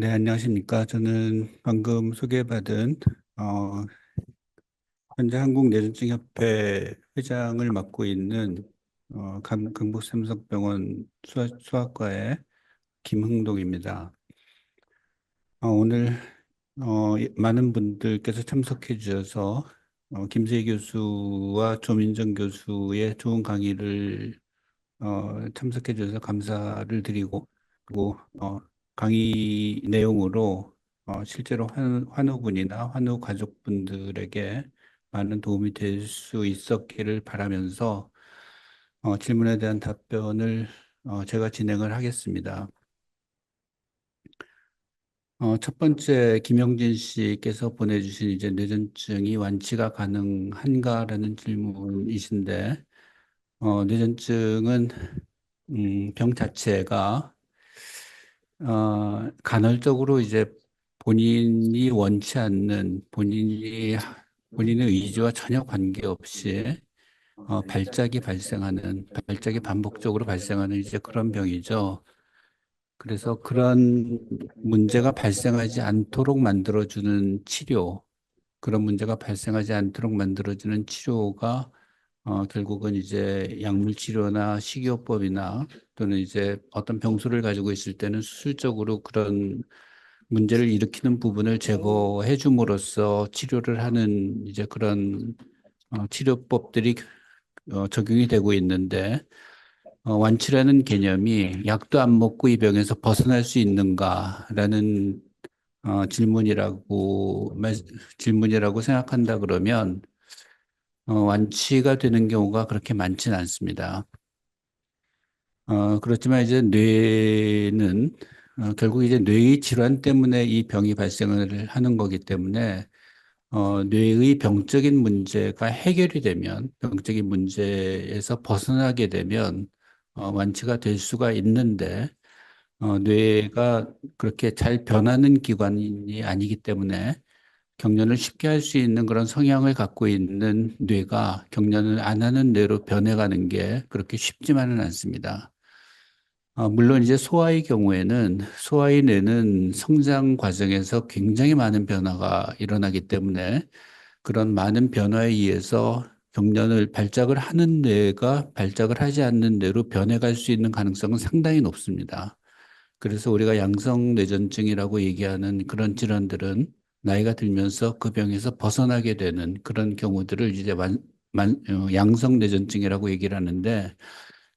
네, 안녕하십니까. 저는 방금 소개받은, 어, 현재 한국뇌전증협회 회장을 맡고 있는, 강북삼성병원 수학과의 김흥동입니다. 오늘, 많은 분들께서 참석해 주셔서, 김세희 교수와 조민정 교수의 좋은 강의를 참석해 주셔서 감사를 드리고, 그리고 강의 내용으로 실제로 환우분이나 환우 가족분들에게 많은 도움이 될 수 있었기를 바라면서 질문에 대한 답변을 제가 진행을 하겠습니다. 첫 번째 김영진 씨께서 보내주신 이제 뇌전증이 완치가 가능한가라는 질문이신데, 뇌전증은 병 자체가 간헐적으로 이제 본인이 원치 않는 본인의 의지와 전혀 관계없이 발작이 반복적으로 발생하는 이제 그런 병이죠. 그래서 그런 문제가 발생하지 않도록 만들어주는 치료, 그런 문제가 발생하지 않도록 만들어주는 치료가 결국은 이제 약물 치료나 식이요법이나 또는 이제 어떤 병소를 가지고 있을 때는 수술적으로 그런 문제를 일으키는 부분을 제거해 줌으로써 치료를 하는 이제 그런 치료법들이 적용이 되고 있는데 완치라는 개념이 약도 안 먹고 이 병에서 벗어날 수 있는가라는 질문이라고 생각한다 그러면 완치가 되는 경우가 그렇게 많지는 않습니다. 그렇지만 이제 뇌는 결국 이제 뇌의 질환 때문에 이 병이 발생을 하는 거기 때문에 뇌의 병적인 문제가 해결이 되면 병적인 문제에서 벗어나게 되면 완치가 될 수가 있는데 뇌가 그렇게 잘 변하는 기관이 아니기 때문에 경련을 쉽게 할 수 있는 그런 성향을 갖고 있는 뇌가 경련을 안 하는 뇌로 변해가는 게 그렇게 쉽지만은 않습니다. 물론 이제 소아의 경우에는 소아의 뇌는 성장 과정에서 굉장히 많은 변화가 일어나기 때문에 그런 많은 변화에 의해서 발작을 하는 뇌가 발작을 하지 않는 뇌로 변해갈 수 있는 가능성은 상당히 높습니다. 그래서 우리가 양성뇌전증이라고 얘기하는 그런 질환들은 나이가 들면서 그 병에서 벗어나게 되는 그런 경우들을 이제 양성뇌전증이라고 얘기를 하는데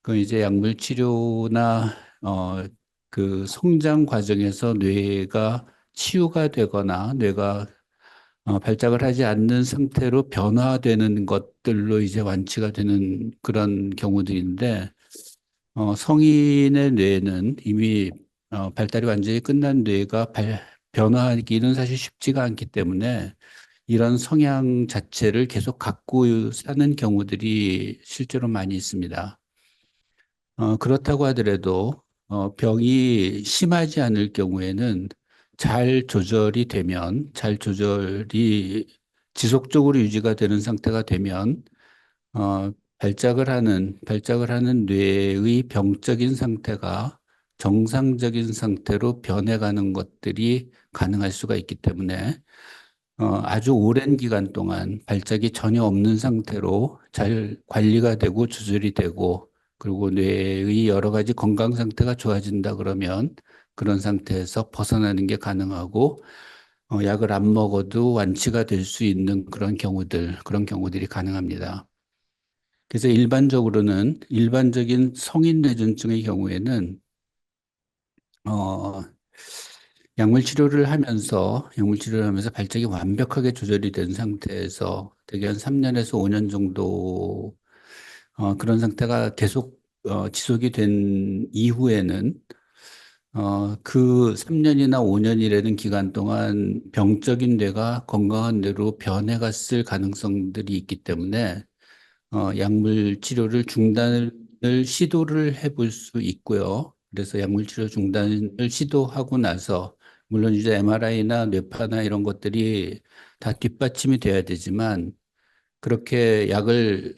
그 이제 약물 치료나 그 성장 과정에서 뇌가 치유가 되거나 뇌가 발작을 하지 않는 상태로 변화되는 것들로 이제 완치가 되는 그런 경우들인데 성인의 뇌는 이미 발달이 완전히 끝난 뇌가 변화하기는 사실 쉽지가 않기 때문에 이런 성향 자체를 계속 갖고 사는 경우들이 실제로 많이 있습니다. 그렇다고 하더라도 병이 심하지 않을 경우에는 잘 조절이 지속적으로 유지가 되는 상태가 되면 발작을 하는 뇌의 병적인 상태가 정상적인 상태로 변해가는 것들이 가능할 수가 있기 때문에 아주 오랜 기간 동안 발작이 전혀 없는 상태로 잘 관리가 되고 조절이 되고 그리고 뇌의 여러 가지 건강 상태가 좋아진다 그러면 그런 상태에서 벗어나는 게 가능하고 약을 안 먹어도 완치가 될 수 있는 그런 경우들이 가능합니다. 그래서 일반적인 성인 뇌전증의 경우에는 어, 약물 치료를 하면서 발작이 완벽하게 조절이 된 상태에서 대개 한 3년에서 5년 정도 그런 상태가 계속 지속이 된 이후에는 그 3년이나 5년이라는 기간 동안 병적인 뇌가 건강한 뇌로 변해갔을 가능성들이 있기 때문에 약물 치료를 중단을 시도를 해볼 수 있고요. 그래서 약물 치료 중단을 시도하고 나서 물론 이제 MRI나 뇌파나 이런 것들이 다 뒷받침이 돼야 되지만 그렇게 약물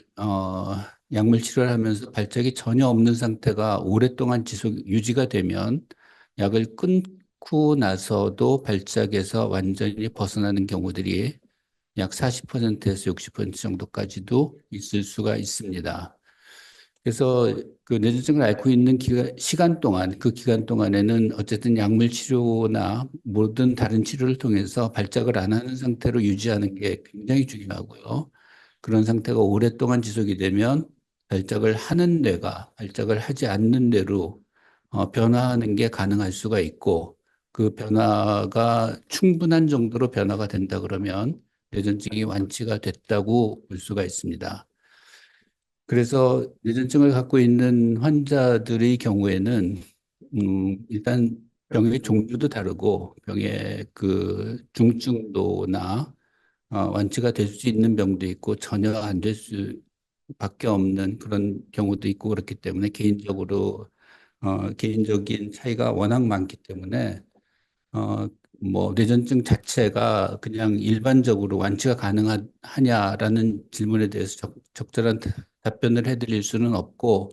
치료를 하면서 발작이 전혀 없는 상태가 오랫동안 유지가 되면 약을 후 나서도 발작에서 완전히 벗어나는 경우들이 약 40%에서 60% 정도까지도 있을 수가 있습니다. 그래서 그 뇌졸중을 앓고 있는 시간 동안, 그 기간 동안에는 어쨌든 약물 치료나 모든 다른 치료를 통해서 발작을 안 하는 상태로 유지하는 게 굉장히 중요하고요. 그런 상태가 오랫동안 지속이 되면 발작을 하는 뇌가 발작을 하지 않는 뇌로 변화하는 게 가능할 수가 있고, 그 변화가 충분한 정도로 변화가 된다 그러면 뇌전증이 완치가 됐다고 볼 수가 있습니다. 그래서 뇌전증을 갖고 있는 환자들의 경우에는 일단 병의 종류도 다르고 병의 그 중증도나 완치가 될 수 있는 병도 있고 전혀 안 될 수밖에 없는 그런 경우도 있고 그렇기 때문에 개인적인 차이가 워낙 많기 때문에 어, 뭐 뇌전증 자체가 그냥 일반적으로 완치가 가능하냐라는 질문에 대해서 적절한 답변을 해드릴 수는 없고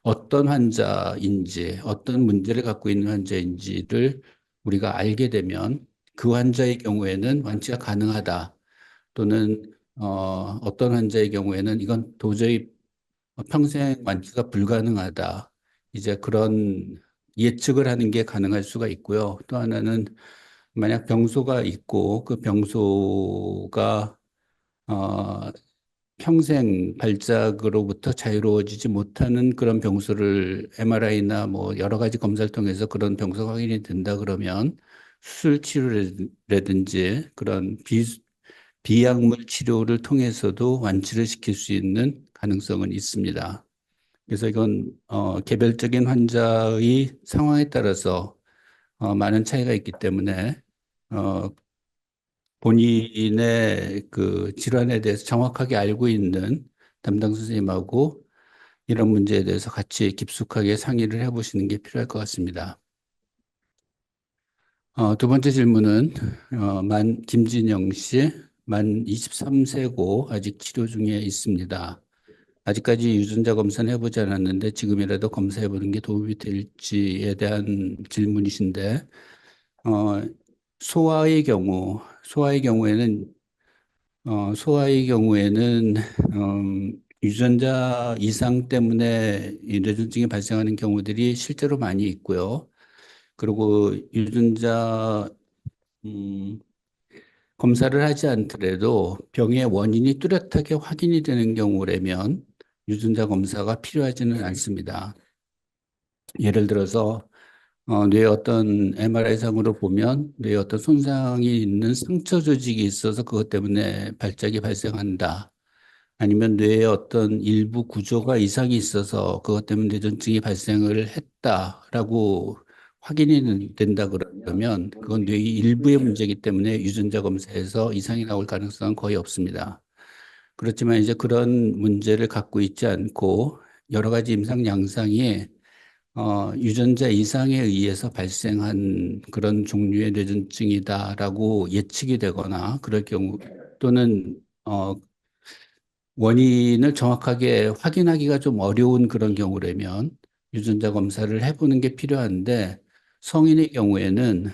어떤 환자인지 어떤 문제를 갖고 있는 환자인지를 우리가 알게 되면 그 환자의 경우에는 완치가 가능하다 또는 어떤 환자의 경우에는 이건 도저히 평생 완치가 불가능하다. 이제 그런 예측을 하는 게 가능할 수가 있고요. 또 하나는 만약 병소가 있고 그 병소가 어, 평생 발작으로부터 자유로워지지 못하는 그런 병소를 MRI나 뭐 여러 가지 검사를 통해서 그런 병소가 확인이 된다 그러면 수술 치료라든지 그런 비약물 치료를 통해서도 완치를 시킬 수 있는 가능성은 있습니다. 그래서 이건 개별적인 환자의 상황에 따라서 많은 차이가 있기 때문에 어, 본인의 그 질환에 대해서 정확하게 알고 있는 담당 선생님하고 이런 문제에 대해서 같이 깊숙하게 상의를 해보시는 게 필요할 것 같습니다. 두 번째 질문은 김진영 씨, 만 23세고 아직 치료 중에 있습니다. 아직까지 유전자 검사는 해보지 않았는데 지금이라도 검사해보는 게 도움이 될지에 대한 질문이신데, 어, 소아의 경우에는, 유전자 이상 때문에 이 뇌졸중이 발생하는 경우들이 실제로 많이 있고요. 그리고 음, 검사를 하지 않더라도 병의 원인이 뚜렷하게 확인이 되는 경우라면 유전자 검사가 필요하지는 않습니다. 예를 들어서 뇌에 어떤 MRI상으로 보면 뇌에 어떤 손상이 있는 상처 조직이 있어서 그것 때문에 발작이 발생한다. 아니면 뇌에 어떤 일부 구조가 이상이 있어서 그것 때문에 뇌전증이 발생을 했다라고 확인이 된다 그러면 그건 뇌의 일부의 문제이기 때문에 유전자 검사에서 이상이 나올 가능성은 거의 없습니다. 그렇지만 이제 그런 문제를 갖고 있지 않고 여러 가지 임상 양상이 유전자 이상에 의해서 발생한 그런 종류의 뇌전증이다라고 예측이 되거나 그럴 경우 또는 원인을 정확하게 확인하기가 좀 어려운 그런 경우라면 유전자 검사를 해보는 게 필요한데 성인의 경우에는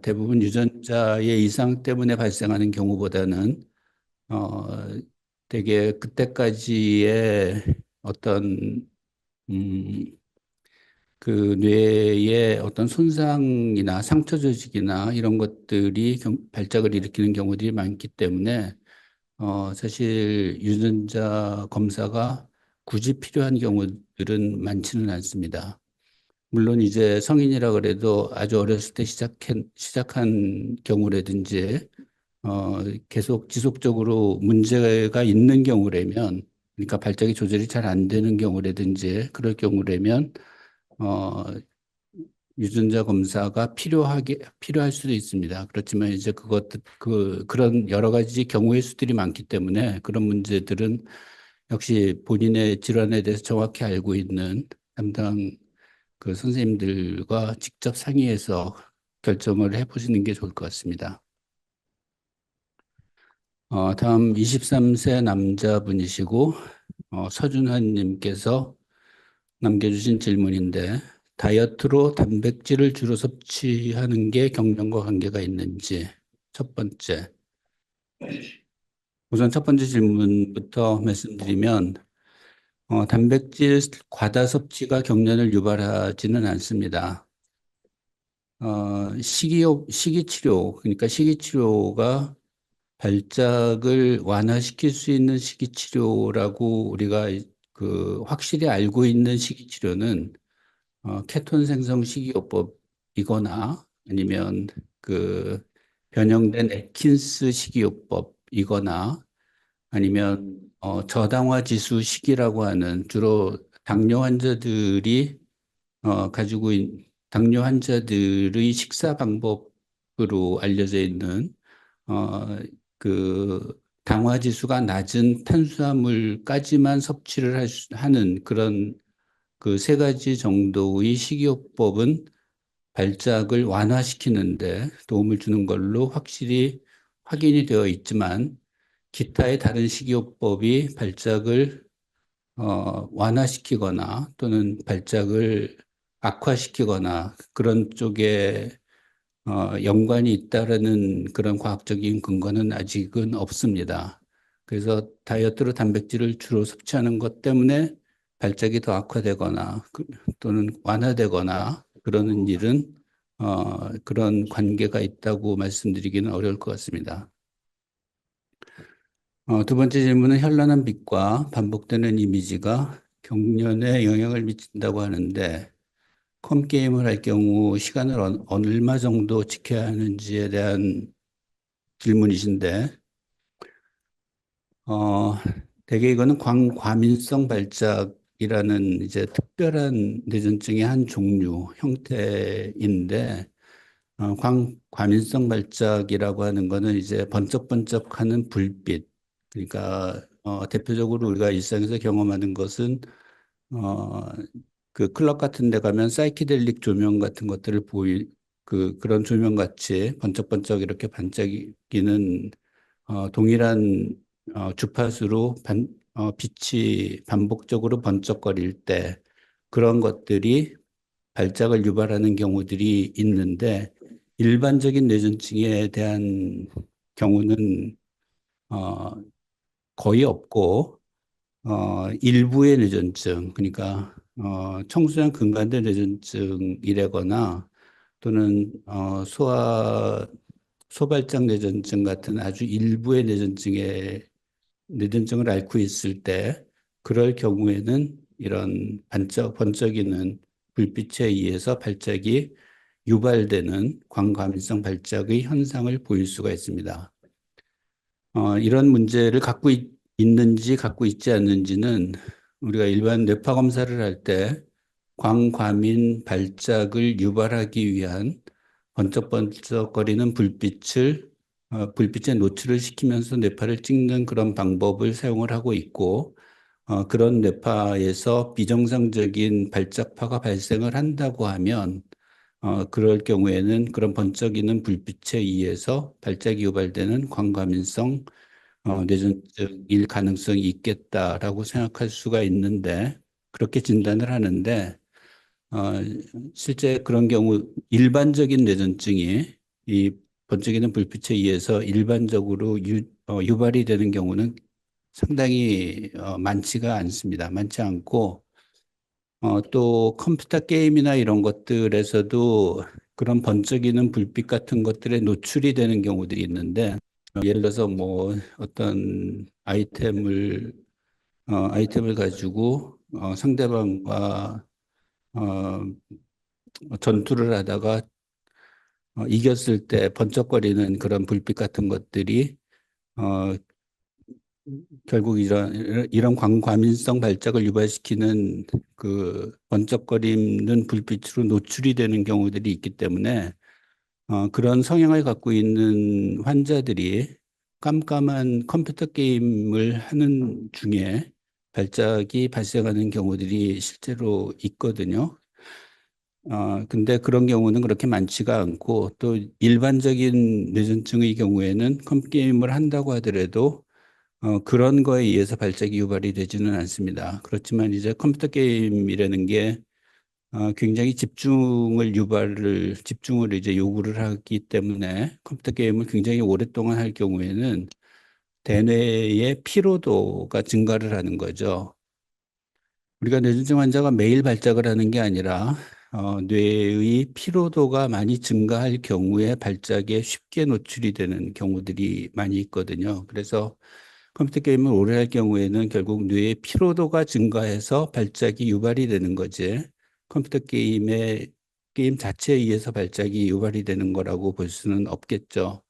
대부분 유전자의 이상 때문에 발생하는 경우보다는 어, 되게 그때까지의 어떤 음, 그 뇌의 어떤 손상이나 상처 조직이나 이런 것들이 발작을 일으키는 경우들이 많기 때문에 사실 유전자 검사가 굳이 필요한 경우들은 많지는 않습니다. 물론 이제 성인이라 그래도 아주 어렸을 때 시작한 경우라든지 계속 지속적으로 문제가 있는 경우라면 그러니까 발작이 조절이 잘 안 되는 경우라든지 그럴 경우라면 어, 유전자 검사가 필요할 수도 있습니다. 그렇지만 이제 그런 여러 가지 경우의 수들이 많기 때문에 그런 문제들은 역시 본인의 질환에 대해서 정확히 알고 있는 담당 그 선생님들과 직접 상의해서 결정을 해보시는 게 좋을 것 같습니다. 다음 23세 남자분이시고, 서준환 님께서 남겨주신 질문인데, 다이어트로 단백질을 주로 섭취하는 게 경련과 관계가 있는지. 첫 번째. 우선 첫 번째 질문부터 말씀드리면, 단백질 과다 섭취가 경련을 유발하지는 않습니다. 식이치료, 그러니까 식이치료가 발작을 완화시킬 수 있는 식이치료라고 우리가 확실히 알고 있는 식이치료는 케톤 생성 식이요법이거나 아니면 그 변형된 애킨스 식이요법이거나 아니면 저당화 지수 식이라고 하는 주로 당뇨 환자들이 가지고 당뇨 환자들의 식사 방법으로 알려져 있는 어, 당화 지수가 낮은 탄수화물까지만 섭취를 하는 그런 그 세 가지 정도의 식이요법은 발작을 완화시키는데 도움을 주는 걸로 확실히 확인이 되어 있지만 기타의 다른 식이요법이 발작을 완화시키거나 또는 발작을 악화시키거나 그런 쪽에 연관이 있다라는 그런 과학적인 근거는 아직은 없습니다. 그래서 다이어트로 단백질을 주로 섭취하는 것 때문에 발작이 더 악화되거나 또는 완화되거나 그러는 일은 그런 관계가 있다고 말씀드리기는 어려울 것 같습니다. 두 번째 질문은 현란한 빛과 반복되는 이미지가 경련에 영향을 미친다고 하는데 컴게임을 할 경우 시간을 얼마 정도 지켜야 하는지에 대한 질문이신데, 어, 대개 이거는 광과민성 발작이라는 이제 특별한 뇌전증의 한 종류, 형태인데, 광과민성 발작이라고 하는 거는 이제 번쩍번쩍하는 불빛, 그러니까 대표적으로 우리가 일상에서 경험하는 것은 어, 그 클럽 같은 데 가면 사이키델릭 조명 같은 것들을 그런 조명 같이 번쩍번쩍 이렇게 반짝이는 동일한 주파수로 빛이 반복적으로 번쩍거릴 때 그런 것들이 발작을 유발하는 경우들이 있는데 일반적인 뇌전증에 대한 경우는 어, 거의 없고 일부의 뇌전증, 그러니까 청소년 근간대 뇌전증이라거나 또는 소발작 뇌전증 같은 아주 일부의 뇌전증을 앓고 있을 때 그럴 경우에는 이런 번쩍이는 불빛에 의해서 발작이 유발되는 광과민성 발작의 현상을 보일 수가 있습니다. 이런 문제를 있는지 갖고 있지 않는지는 우리가 일반 뇌파 검사를 할 때 광과민 발작을 유발하기 위한 번쩍번쩍거리는 불빛에 노출을 시키면서 뇌파를 찍는 그런 방법을 사용을 하고 있고, 그런 뇌파에서 비정상적인 발작파가 발생을 한다고 하면, 그럴 경우에는 그런 번쩍이는 불빛에 의해서 발작이 유발되는 광과민성 뇌전증일 가능성이 있겠다라고 생각할 수가 있는데, 그렇게 진단을 하는데, 어, 실제 그런 경우 일반적인 뇌전증이 이 번쩍이는 불빛에 의해서 일반적으로 유발이 되는 경우는 상당히 많지가 않습니다. 많지 않고 또 컴퓨터 게임이나 이런 것들에서도 그런 번쩍이는 불빛 같은 것들에 노출이 되는 경우들이 있는데 예를 들어서 뭐 어떤 아이템을 가지고 상대방과 어, 전투를 하다가 이겼을 때 번쩍거리는 그런 불빛 같은 것들이 어, 결국 이런 광과민성 발작을 유발시키는 그 번쩍거리는 불빛으로 노출이 되는 경우들이 있기 때문에 그런 성향을 갖고 있는 환자들이 깜깜한 컴퓨터 게임을 하는 중에 발작이 발생하는 경우들이 실제로 있거든요. 근데 그런 경우는 그렇게 많지가 않고 또 일반적인 뇌전증의 경우에는 컴게임을 한다고 하더라도 그런 거에 의해서 발작이 유발이 되지는 않습니다. 그렇지만 이제 컴퓨터 게임이라는 게 굉장히 집중을 이제 요구를 하기 때문에 컴퓨터 게임을 굉장히 오랫동안 할 경우에는 대뇌의 피로도가 증가를 하는 거죠. 우리가 뇌졸중 환자가 매일 발작을 하는 게 아니라 뇌의 피로도가 많이 증가할 경우에 발작에 쉽게 노출이 되는 경우들이 많이 있거든요. 그래서 컴퓨터 게임을 오래 할 경우에는 결국 뇌의 피로도가 증가해서 발작이 유발이 되는 거지. 컴퓨터 게임 자체에 의해서 발작이 유발이 되는 거라고 볼 수는 없겠죠.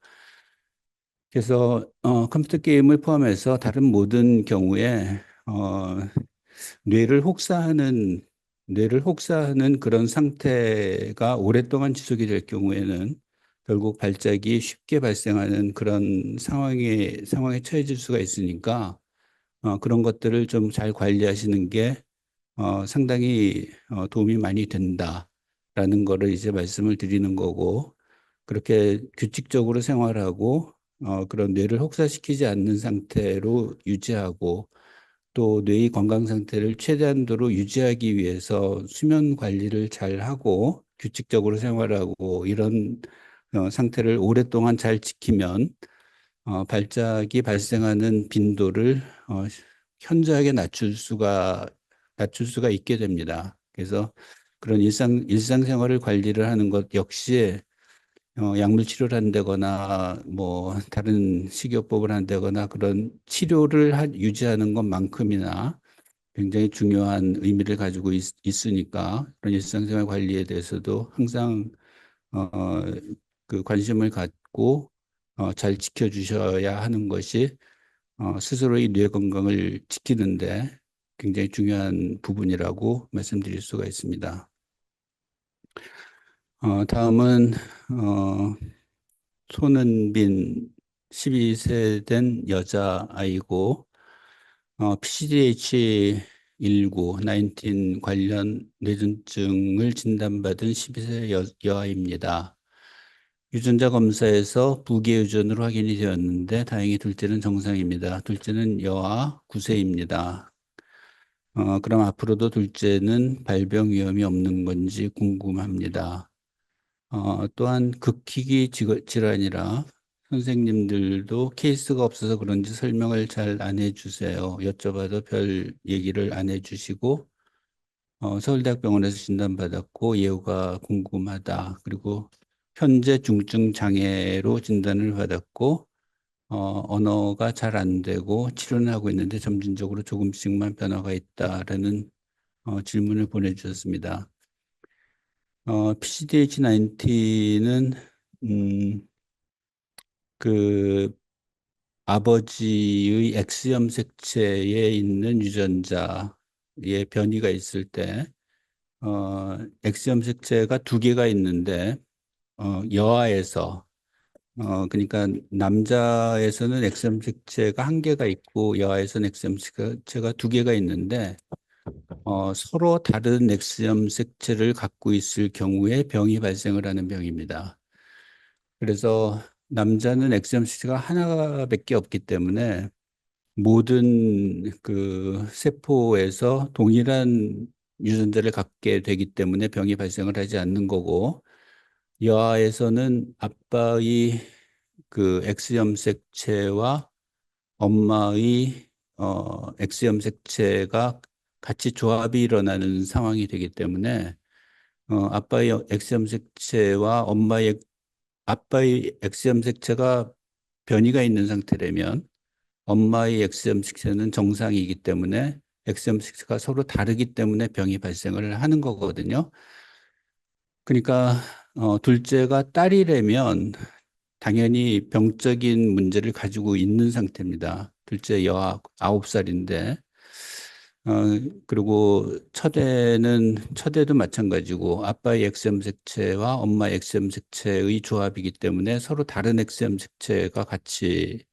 그래서 컴퓨터 게임을 포함해서 다른 모든 경우에 뇌를 혹사하는 그런 상태가 오랫동안 지속이 될 경우에는 결국 발작이 쉽게 발생하는 그런 상황에 처해질 수가 있으니까 그런 것들을 좀 잘 관리하시는 게 상당히 도움이 많이 된다라는 거를 이제 말씀을 드리는 거고 그렇게 규칙적으로 생활하고 그런 뇌를 혹사시키지 않는 상태로 유지하고 또 뇌의 건강 상태를 최대한도로 유지하기 위해서 수면 관리를 잘 하고 규칙적으로 생활하고 이런 상태를 오랫동안 잘 지키면 발작이 발생하는 빈도를 현저하게 낮출 수가 있게 됩니다. 그래서 그런 일상생활을 관리를 하는 것 역시 약물 치료를 한다거나 뭐 다른 식이요법을 한다거나 그런 유지하는 것만큼이나 굉장히 중요한 의미를 가지고 있으니까 그런 일상생활 관리에 대해서도 항상 어, 그 관심을 갖고 잘 지켜주셔야 하는 것이 스스로의 뇌 건강을 지키는데 굉장히 중요한 부분이라고 말씀드릴 수가 있습니다. 다음은 손은빈 12세 된 여자아이고 PCDH19 관련 뇌전증을 진단받은 12세 여아입니다. 유전자 검사에서 부계유전으로 확인이 되었는데 다행히 둘째는 정상입니다. 둘째는 여아 9세입니다. 그럼 앞으로도 둘째는 발병 위험이 없는 건지 궁금합니다. 또한 극희기 질환이라 선생님들도 케이스가 없어서 그런지 설명을 잘 안 해주세요. 여쭤봐도 별 얘기를 안 해주시고 서울대학병원에서 진단받았고 예후가 궁금하다. 그리고 현재 중증 장애로 진단을 받았고 언어가 잘 안 되고 치료는 하고 있는데 점진적으로 조금씩만 변화가 있다라는 질문을 보내주셨습니다. PCDH19는 그 아버지의 X염색체에 있는 유전자의 변이가 있을 때 X염색체가 두 개가 있는데 여아에서 그러니까 남자에서는 X염색체가 한 개가 있고 여아에서는 X염색체가 두 개가 있는데 서로 다른 X염색체를 갖고 있을 경우에 병이 발생을 하는 병입니다. 그래서 남자는 엑셈시가 하나밖에 없기 때문에 모든 그 세포에서 동일한 유전자를 갖게 되기 때문에 병이 발생을 하지 않는 거고 여아에서는 아빠의 그 X염색체와 엄마의 X염색체가 같이 조합이 일어나는 상황이 되기 때문에 아빠의 X염색체와 아빠의 X염색체가 변이가 있는 상태라면 엄마의 X염색체는 정상이기 때문에 X염색체가 서로 다르기 때문에 병이 발생을 하는 거거든요. 그러니까 둘째가 딸이라면 당연히 병적인 문제를 가지고 있는 상태입니다. 둘째 여아 9살인데 어, 그리고 첫애도 마찬가지고 아빠의 X염색체와 엄마의 X염색체의 조합이기 때문에 서로 다른 X염색체가 같이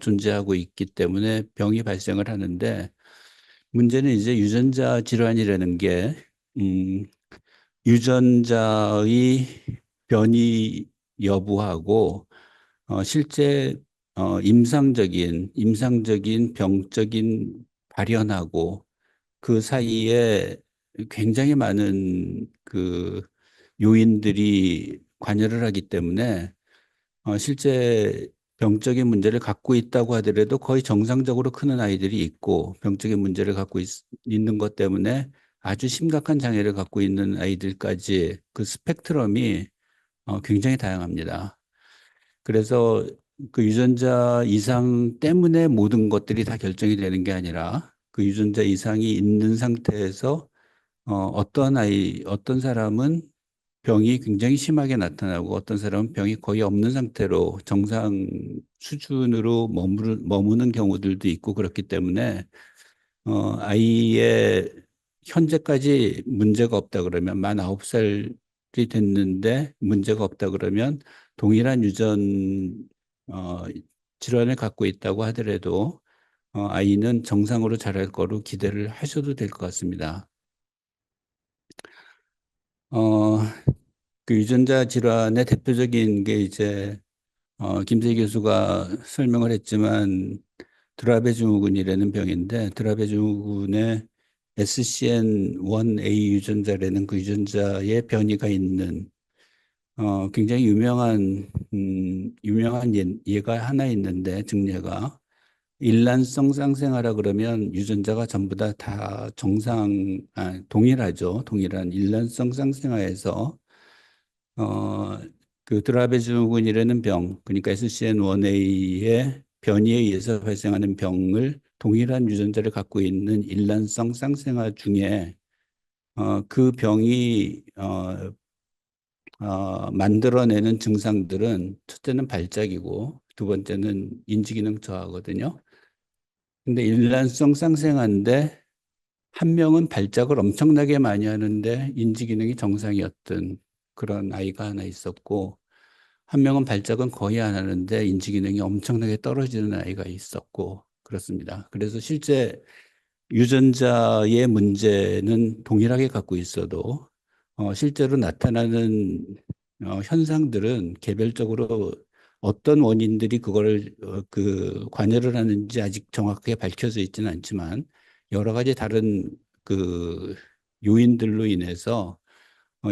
존재하고 있기 때문에 병이 발생을 하는데 문제는 이제 유전자 질환이라는 게 음, 유전자의 변이 여부하고 실제 임상적인 병적인 발현하고 그 사이에 굉장히 많은 요인들이 관여를 하기 때문에 실제 병적인 문제를 갖고 있다고 하더라도 거의 정상적으로 크는 아이들이 있고 병적인 문제를 갖고 있는 것 때문에 아주 심각한 장애를 갖고 있는 아이들까지 그 스펙트럼이 굉장히 다양합니다. 그래서 그 유전자 이상 때문에 모든 것들이 다 결정이 되는 게 아니라 그 유전자 이상이 있는 상태에서 어떤 사람은 병이 굉장히 심하게 나타나고 어떤 사람은 병이 거의 없는 상태로 정상 수준으로 머무는 경우들도 있고 그렇기 때문에 아이의 현재까지 문제가 없다 그러면 만 9살이 됐는데 문제가 없다 그러면 동일한 어, 질환을 갖고 있다고 하더라도 아이는 정상으로 자랄 거로 기대를 하셔도 될 것 같습니다. 어, 그 유전자 질환의 대표적인 게 이제 김세희 교수가 설명을 했지만 드라베 증후군이라는 병인데 드라베 증후군에 SCN1A 유전자라는 그 유전자의 변이가 있는 굉장히 유명한 예가 하나 있는데 증례가 일란성 쌍생아라 그러면 유전자가 전부 다 동일하죠. 동일한 일란성 쌍생아에서 어, 그 드라베 증후군이라는 병, 그러니까 SCN1A의 변이에 의해서 발생하는 병을 동일한 유전자를 갖고 있는 일란성 쌍생아 중에 그 병이 만들어내는 증상들은 첫째는 발작이고 두 번째는 인지기능 저하거든요. 근데 일란성 쌍생아인데 한 명은 발작을 엄청나게 많이 하는데 인지기능이 정상이었던 그런 아이가 하나 있었고 한 명은 발작은 거의 안 하는데 인지 기능이 엄청나게 떨어지는 아이가 있었고 그렇습니다. 그래서 실제 유전자의 문제는 동일하게 갖고 있어도 실제로 나타나는 현상들은 개별적으로 어떤 원인들이 그거를 관여를 하는지 아직 정확하게 밝혀져 있지는 않지만 여러 가지 다른 그 요인들로 인해서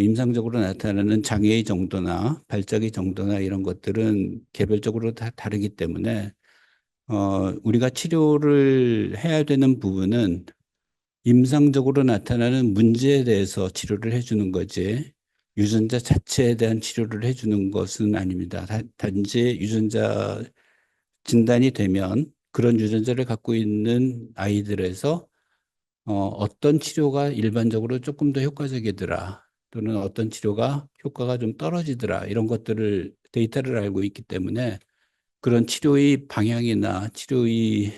임상적으로 나타나는 장애의 정도나 발작의 정도나 이런 것들은 개별적으로 다 다르기 때문에 우리가 치료를 해야 되는 부분은 임상적으로 나타나는 문제에 대해서 치료를 해주는 거지 유전자 자체에 대한 치료를 해주는 것은 아닙니다. 단지 유전자 진단이 되면 그런 유전자를 갖고 있는 아이들에서 어떤 치료가 일반적으로 조금 더 효과적이더라. 또는 어떤 치료가 효과가 좀 떨어지더라. 이런 것들을 데이터를 알고 있기 때문에 그런 치료의 방향이나 치료의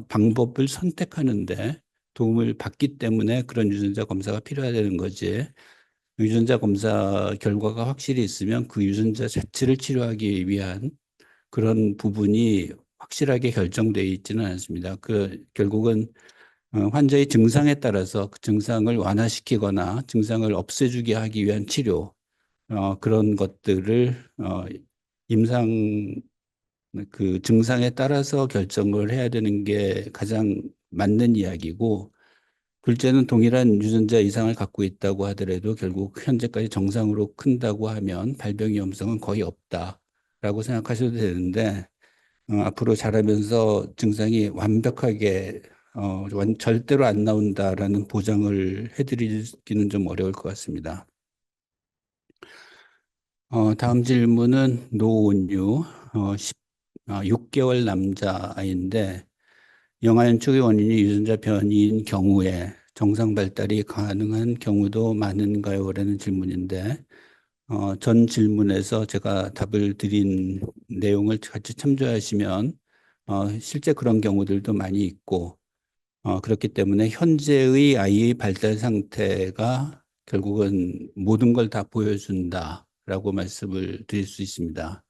방법을 선택하는데 도움을 받기 때문에 그런 유전자 검사가 필요하다는 거지. 유전자 검사 결과가 확실히 있으면 그 유전자 자체를 치료하기 위한 그런 부분이 확실하게 결정되어 있지는 않습니다. 결국은 환자의 증상에 따라서 그 증상을 완화시키거나 증상을 없애주게 하기 위한 치료, 그런 것들을 임상 그 증상에 따라서 결정을 해야 되는 게 가장 맞는 이야기고, 둘째는 동일한 유전자 이상을 갖고 있다고 하더라도 결국 현재까지 정상으로 큰다고 하면 발병 위험성은 거의 없다라고 생각하셔도 되는데, 앞으로 자라면서 증상이 완벽하게 절대로 안 나온다라는 보장을 해드리기는 좀 어려울 것 같습니다. 다음 질문은 노온유, 6개월 남자아이인데 영아 연축의 원인이 유전자 변이인 경우에 정상 발달이 가능한 경우도 많은가요? 라는 질문인데 전 질문에서 제가 답을 드린 내용을 같이 참조하시면 실제 그런 경우들도 많이 있고 그렇기 때문에 현재의 아이의 발달 상태가 결국은 모든 걸 다 보여준다라고 말씀을 드릴 수 있습니다.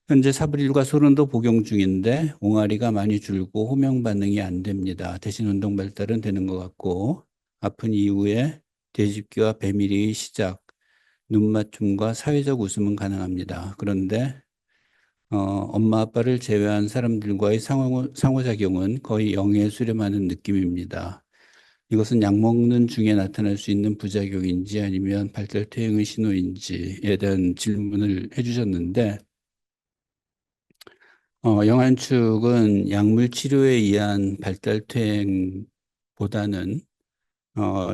현재 사브릴과 소른도 복용 중인데 옹알이가 많이 줄고 호명 반응이 안 됩니다. 대신 운동 발달은 되는 것 같고 아픈 이후에 돼지귀와 배밀이의 시작, 눈 맞춤과 사회적 웃음은 가능합니다. 그런데 엄마 아빠를 제외한 사람들과의 상호작용은 거의 영에 수렴하는 느낌입니다. 이것은 약 먹는 중에 나타날 수 있는 부작용인지 아니면 발달 퇴행의 신호인지에 대한 질문을 해주셨는데, 영안축은 약물 치료에 의한 발달 퇴행보다는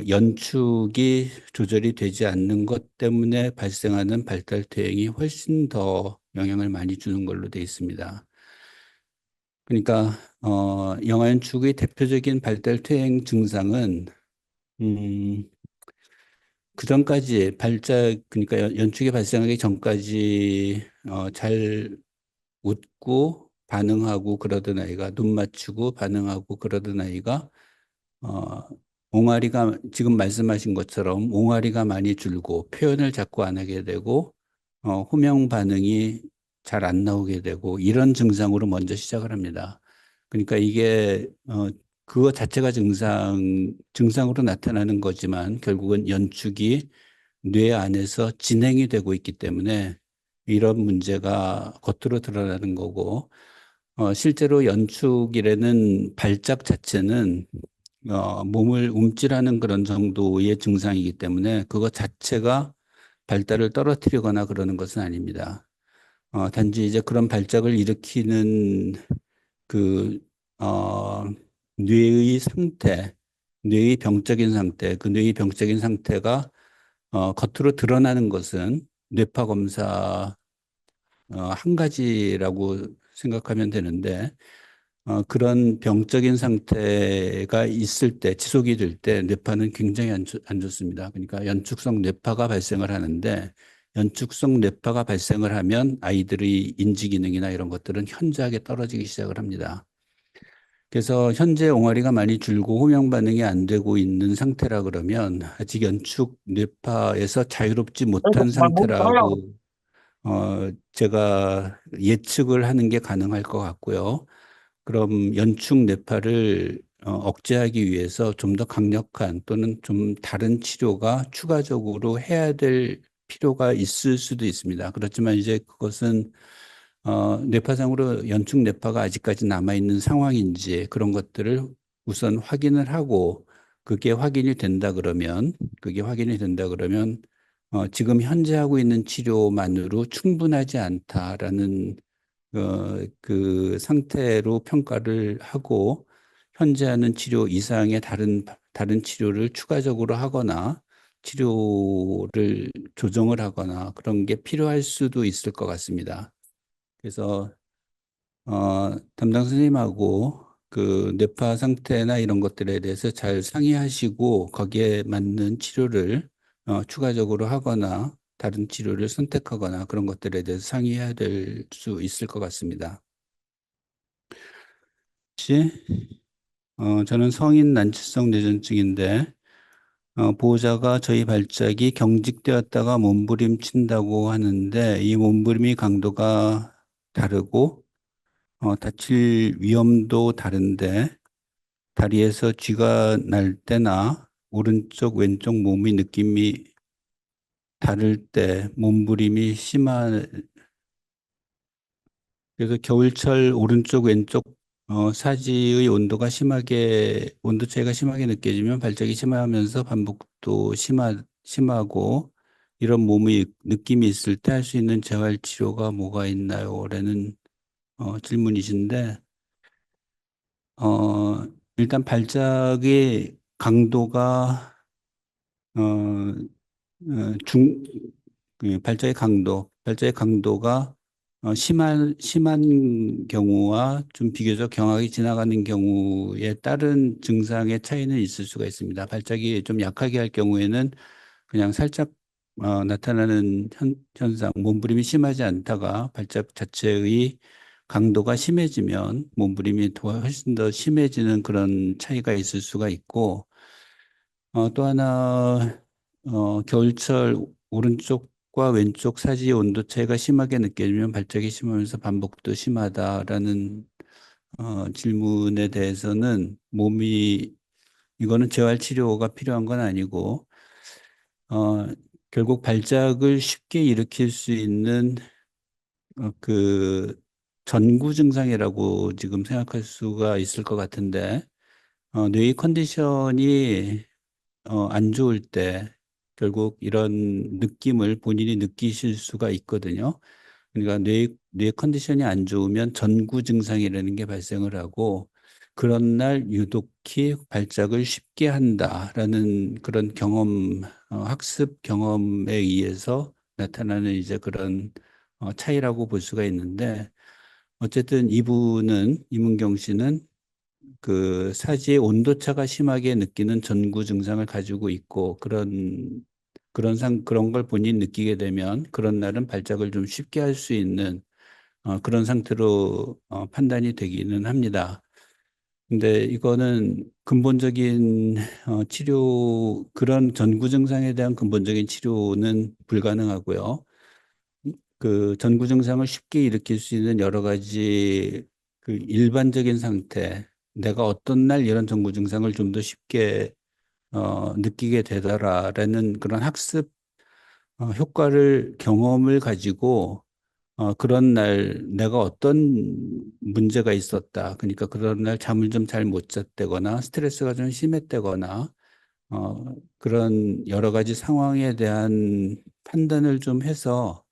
연축이 조절이 되지 않는 것 때문에 발생하는 발달 퇴행이 훨씬 더 영향을 많이 주는 걸로 되어 있습니다. 그러니까 영안축의 대표적인 발달 퇴행 증상은 음, 그 전까지 그러니까 연축이 발생하기 전까지 잘 웃고 반응하고 그러던 아이가 눈 맞추고 반응하고 그러던 아이가 어, 옹알이가 지금 말씀하신 것처럼 옹알이가 많이 줄고 표현을 자꾸 안 하게 되고 호명 반응이 잘 안 나오게 되고 이런 증상으로 먼저 시작을 합니다. 그러니까 이게 그거 자체가 증상으로 나타나는 거지만 결국은 연축이 뇌 안에서 진행이 되고 있기 때문에 이런 문제가 겉으로 드러나는 거고 실제로 연축이라는 발작 자체는 몸을 움찔하는 그런 정도의 증상이기 때문에 그것 자체가 발달을 떨어뜨리거나 그러는 것은 아닙니다. 단지 이제 그런 발작을 일으키는 그, 어, 뇌의 상태, 뇌의 병적인 상태, 그 뇌의 병적인 상태가 겉으로 드러나는 것은 뇌파 검사 한 가지라고 생각하면 되는데 그런 병적인 상태가 있을 때, 지속이 될 때 뇌파는 굉장히 안 좋습니다. 그러니까 연축성 뇌파가 발생을 하는데 연축성 뇌파가 발생을 하면 아이들의 인지 기능이나 이런 것들은 현저하게 떨어지기 시작을 합니다. 그래서 현재 옹알이가 많이 줄고 호명 반응이 안 되고 있는 상태라 그러면 아직 연축 뇌파에서 자유롭지 못한 상태라고 제가 예측을 하는 게 가능할 것 같고요. 그럼 연축 뇌파를 억제하기 위해서 좀 더 강력한 또는 좀 다른 치료가 추가적으로 해야 될 필요가 있을 수도 있습니다. 그렇지만 이제 그것은 뇌파상으로 연축 뇌파가 아직까지 남아있는 상황인지 그런 것들을 우선 확인을 하고 그게 확인이 된다 그러면 지금 현재 하고 있는 치료만으로 충분하지 않다라는 그 상태로 평가를 하고 현재 하는 치료 이상의 다른 치료를 추가적으로 하거나 치료를 조정을 하거나 그런 게 필요할 수도 있을 것 같습니다. 그래서 담당 선생님하고 그 뇌파 상태나 이런 것들에 대해서 잘 상의하시고 거기에 맞는 치료를 추가적으로 하거나 다른 치료를 선택하거나 그런 것들에 대해서 상의해야 될 수 있을 것 같습니다. 혹시 저는 성인 난치성 뇌전증인데 보호자가 저희 발작이 경직되었다가 몸부림친다고 하는데 이 몸부림이 강도가 다르고 다칠 위험도 다른데 다리에서 쥐가 날 때나 오른쪽 왼쪽 몸의 느낌이 다를 때 몸부림이 심한 그래서 겨울철 오른쪽 왼쪽 사지의 온도 차이가 심하게 느껴지면 발작이 심하면서 반복도 심하고 이런 몸의 느낌이 있을 때 할 수 있는 재활 치료가 뭐가 있나요? 라는 질문이신데 일단 발작의 강도가 어, 발작의 강도가 심한 경우와 좀 비교적 경하게 지나가는 경우에 따른 증상의 차이는 있을 수가 있습니다. 발작이 좀 약하게 할 경우에는 그냥 살짝 나타나는 현상, 몸부림이 심하지 않다가 발작 자체의 강도가 심해지면 몸부림이 훨씬 더 심해지는 그런 차이가 있을 수가 있고 또 하나, 겨울철 오른쪽과 왼쪽 사지의 온도 차이가 심하게 느껴지면 발작이 심하면서 반복도 심하다라는 질문에 대해서는 이거는 재활 치료가 필요한 건 아니고, 어, 결국 발작을 쉽게 일으킬 수 있는 그 전구 증상이라고 지금 생각할 수가 있을 것 같은데, 뇌의 컨디션이 안 좋을 때 결국 이런 느낌을 본인이 느끼실 수가 있거든요. 그러니까 뇌 컨디션이 안 좋으면 전구 증상이라는 게 발생을 하고 그런 날 유독히 발작을 쉽게 한다라는 그런 학습 경험에 의해서 나타나는 이제 그런 차이라고 볼 수가 있는데 어쨌든 이문경 씨는 그 사지의 온도차가 심하게 느끼는 전구 증상을 가지고 있고 그런 걸 본인이 느끼게 되면 그런 날은 발작을 좀 쉽게 할 수 있는 그런 상태로 판단이 되기는 합니다. 근데 이거는 근본적인 그런 전구 증상에 대한 근본적인 치료는 불가능하고요. 그 전구 증상을 쉽게 일으킬 수 있는 여러 가지 그 일반적인 상태, 내가 어떤 날 이런 전구 증상을 좀 더 쉽게 느끼게 되더라라는 그런 학습 경험을 가지고 그런 날 내가 어떤 문제가 있었다. 그러니까 그런 날 잠을 좀 잘 못 잤다거나 스트레스가 좀 심했다거나 그런 여러 가지 상황에 대한 판단을 좀 해서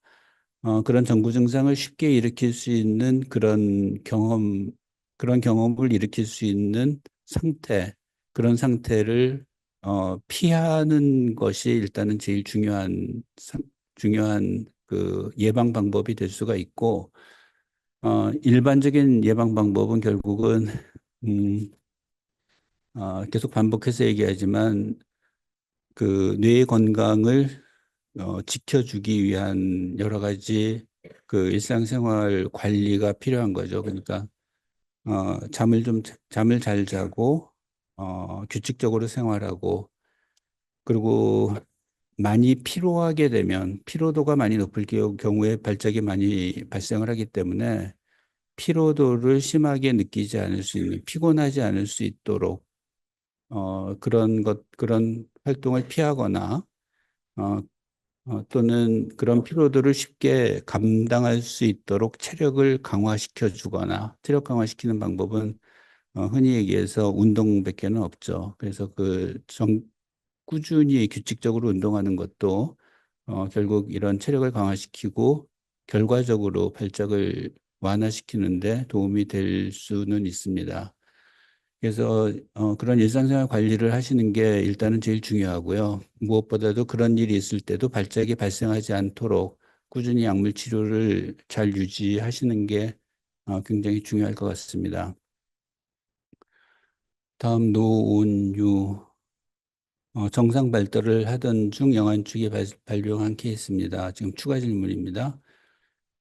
그런 전구 증상을 쉽게 일으킬 수 있는 그런 경험을 일으킬 수 있는 그런 상태를 피하는 것이 일단은 제일 중요한 그 예방 방법이 될 수가 있고, 일반적인 예방 방법은 결국은, 음, 계속 반복해서 얘기하지만 그 뇌의 건강을 지켜주기 위한 여러 가지 그 일상생활 관리가 필요한 거죠. 그러니까 잠을 잘 자고 규칙적으로 생활하고 그리고 많이 피로하게 되면 피로도가 많이 높을 경우에 발작이 많이 발생을 하기 때문에 피로도를 심하게 느끼지 않을 수 있는 피곤하지 않을 수 있도록 그런 활동을 피하거나 어, 또는 그런 피로도를 쉽게 감당할 수 있도록 체력을 강화시켜 주거나 체력 강화시키는 방법은 흔히 얘기해서 운동밖에는 없죠. 그래서 꾸준히 규칙적으로 운동하는 것도 결국 이런 체력을 강화시키고 결과적으로 발작을 완화시키는데 도움이 될 수는 있습니다. 그래서 그런 일상생활 관리를 하시는 게 일단은 제일 중요하고요. 무엇보다도 그런 일이 있을 때도 발작이 발생하지 않도록 꾸준히 약물 치료를 잘 유지하시는 게 굉장히 중요할 것 같습니다. 다음 노온유 정상 발달을 하던 중 영안축이 발병한 케이스입니다. 지금 추가 질문입니다.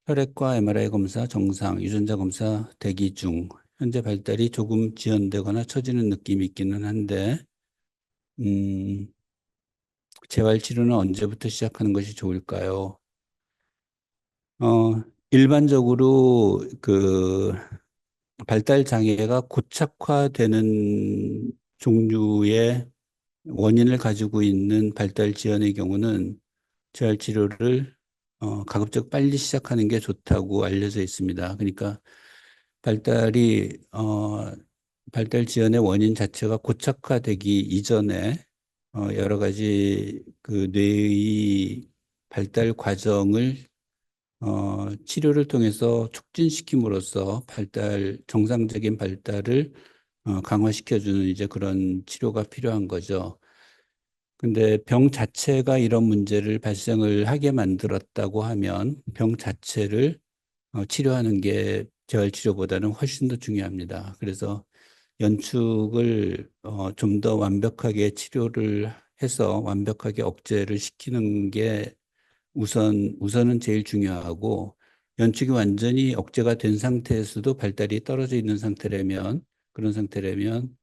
혈액과 MRI 검사 정상, 유전자 검사 대기 중 현재 발달이 조금 지연되거나 처지는 느낌이 있기는 한데 음, 재활 치료는 언제부터 시작하는 것이 좋을까요? 일반적으로 그 발달 장애가 고착화되는 종류의 원인을 가지고 있는 발달 지연의 경우는 재활 치료를 가급적 빨리 시작하는 게 좋다고 알려져 있습니다. 그러니까 발달이 발달 지연의 원인 자체가 고착화되기 이전에 여러 가지 그 뇌의 발달 과정을 치료를 통해서 촉진시킴으로써 정상적인 발달을 강화시켜주는 이제 그런 치료가 필요한 거죠. 근데 병 자체가 이런 문제를 발생을 하게 만들었다고 하면 병 자체를 치료하는 게 재활 치료보다는 훨씬 더 중요합니다. 그래서 연축을 좀 더 완벽하게 치료를 해서 완벽하게 억제를 시키는 게 우선은 제일 중요하고 연축이 완전히 억제가 된 상태에서도 발달이 떨어져 있는 그런 상태라면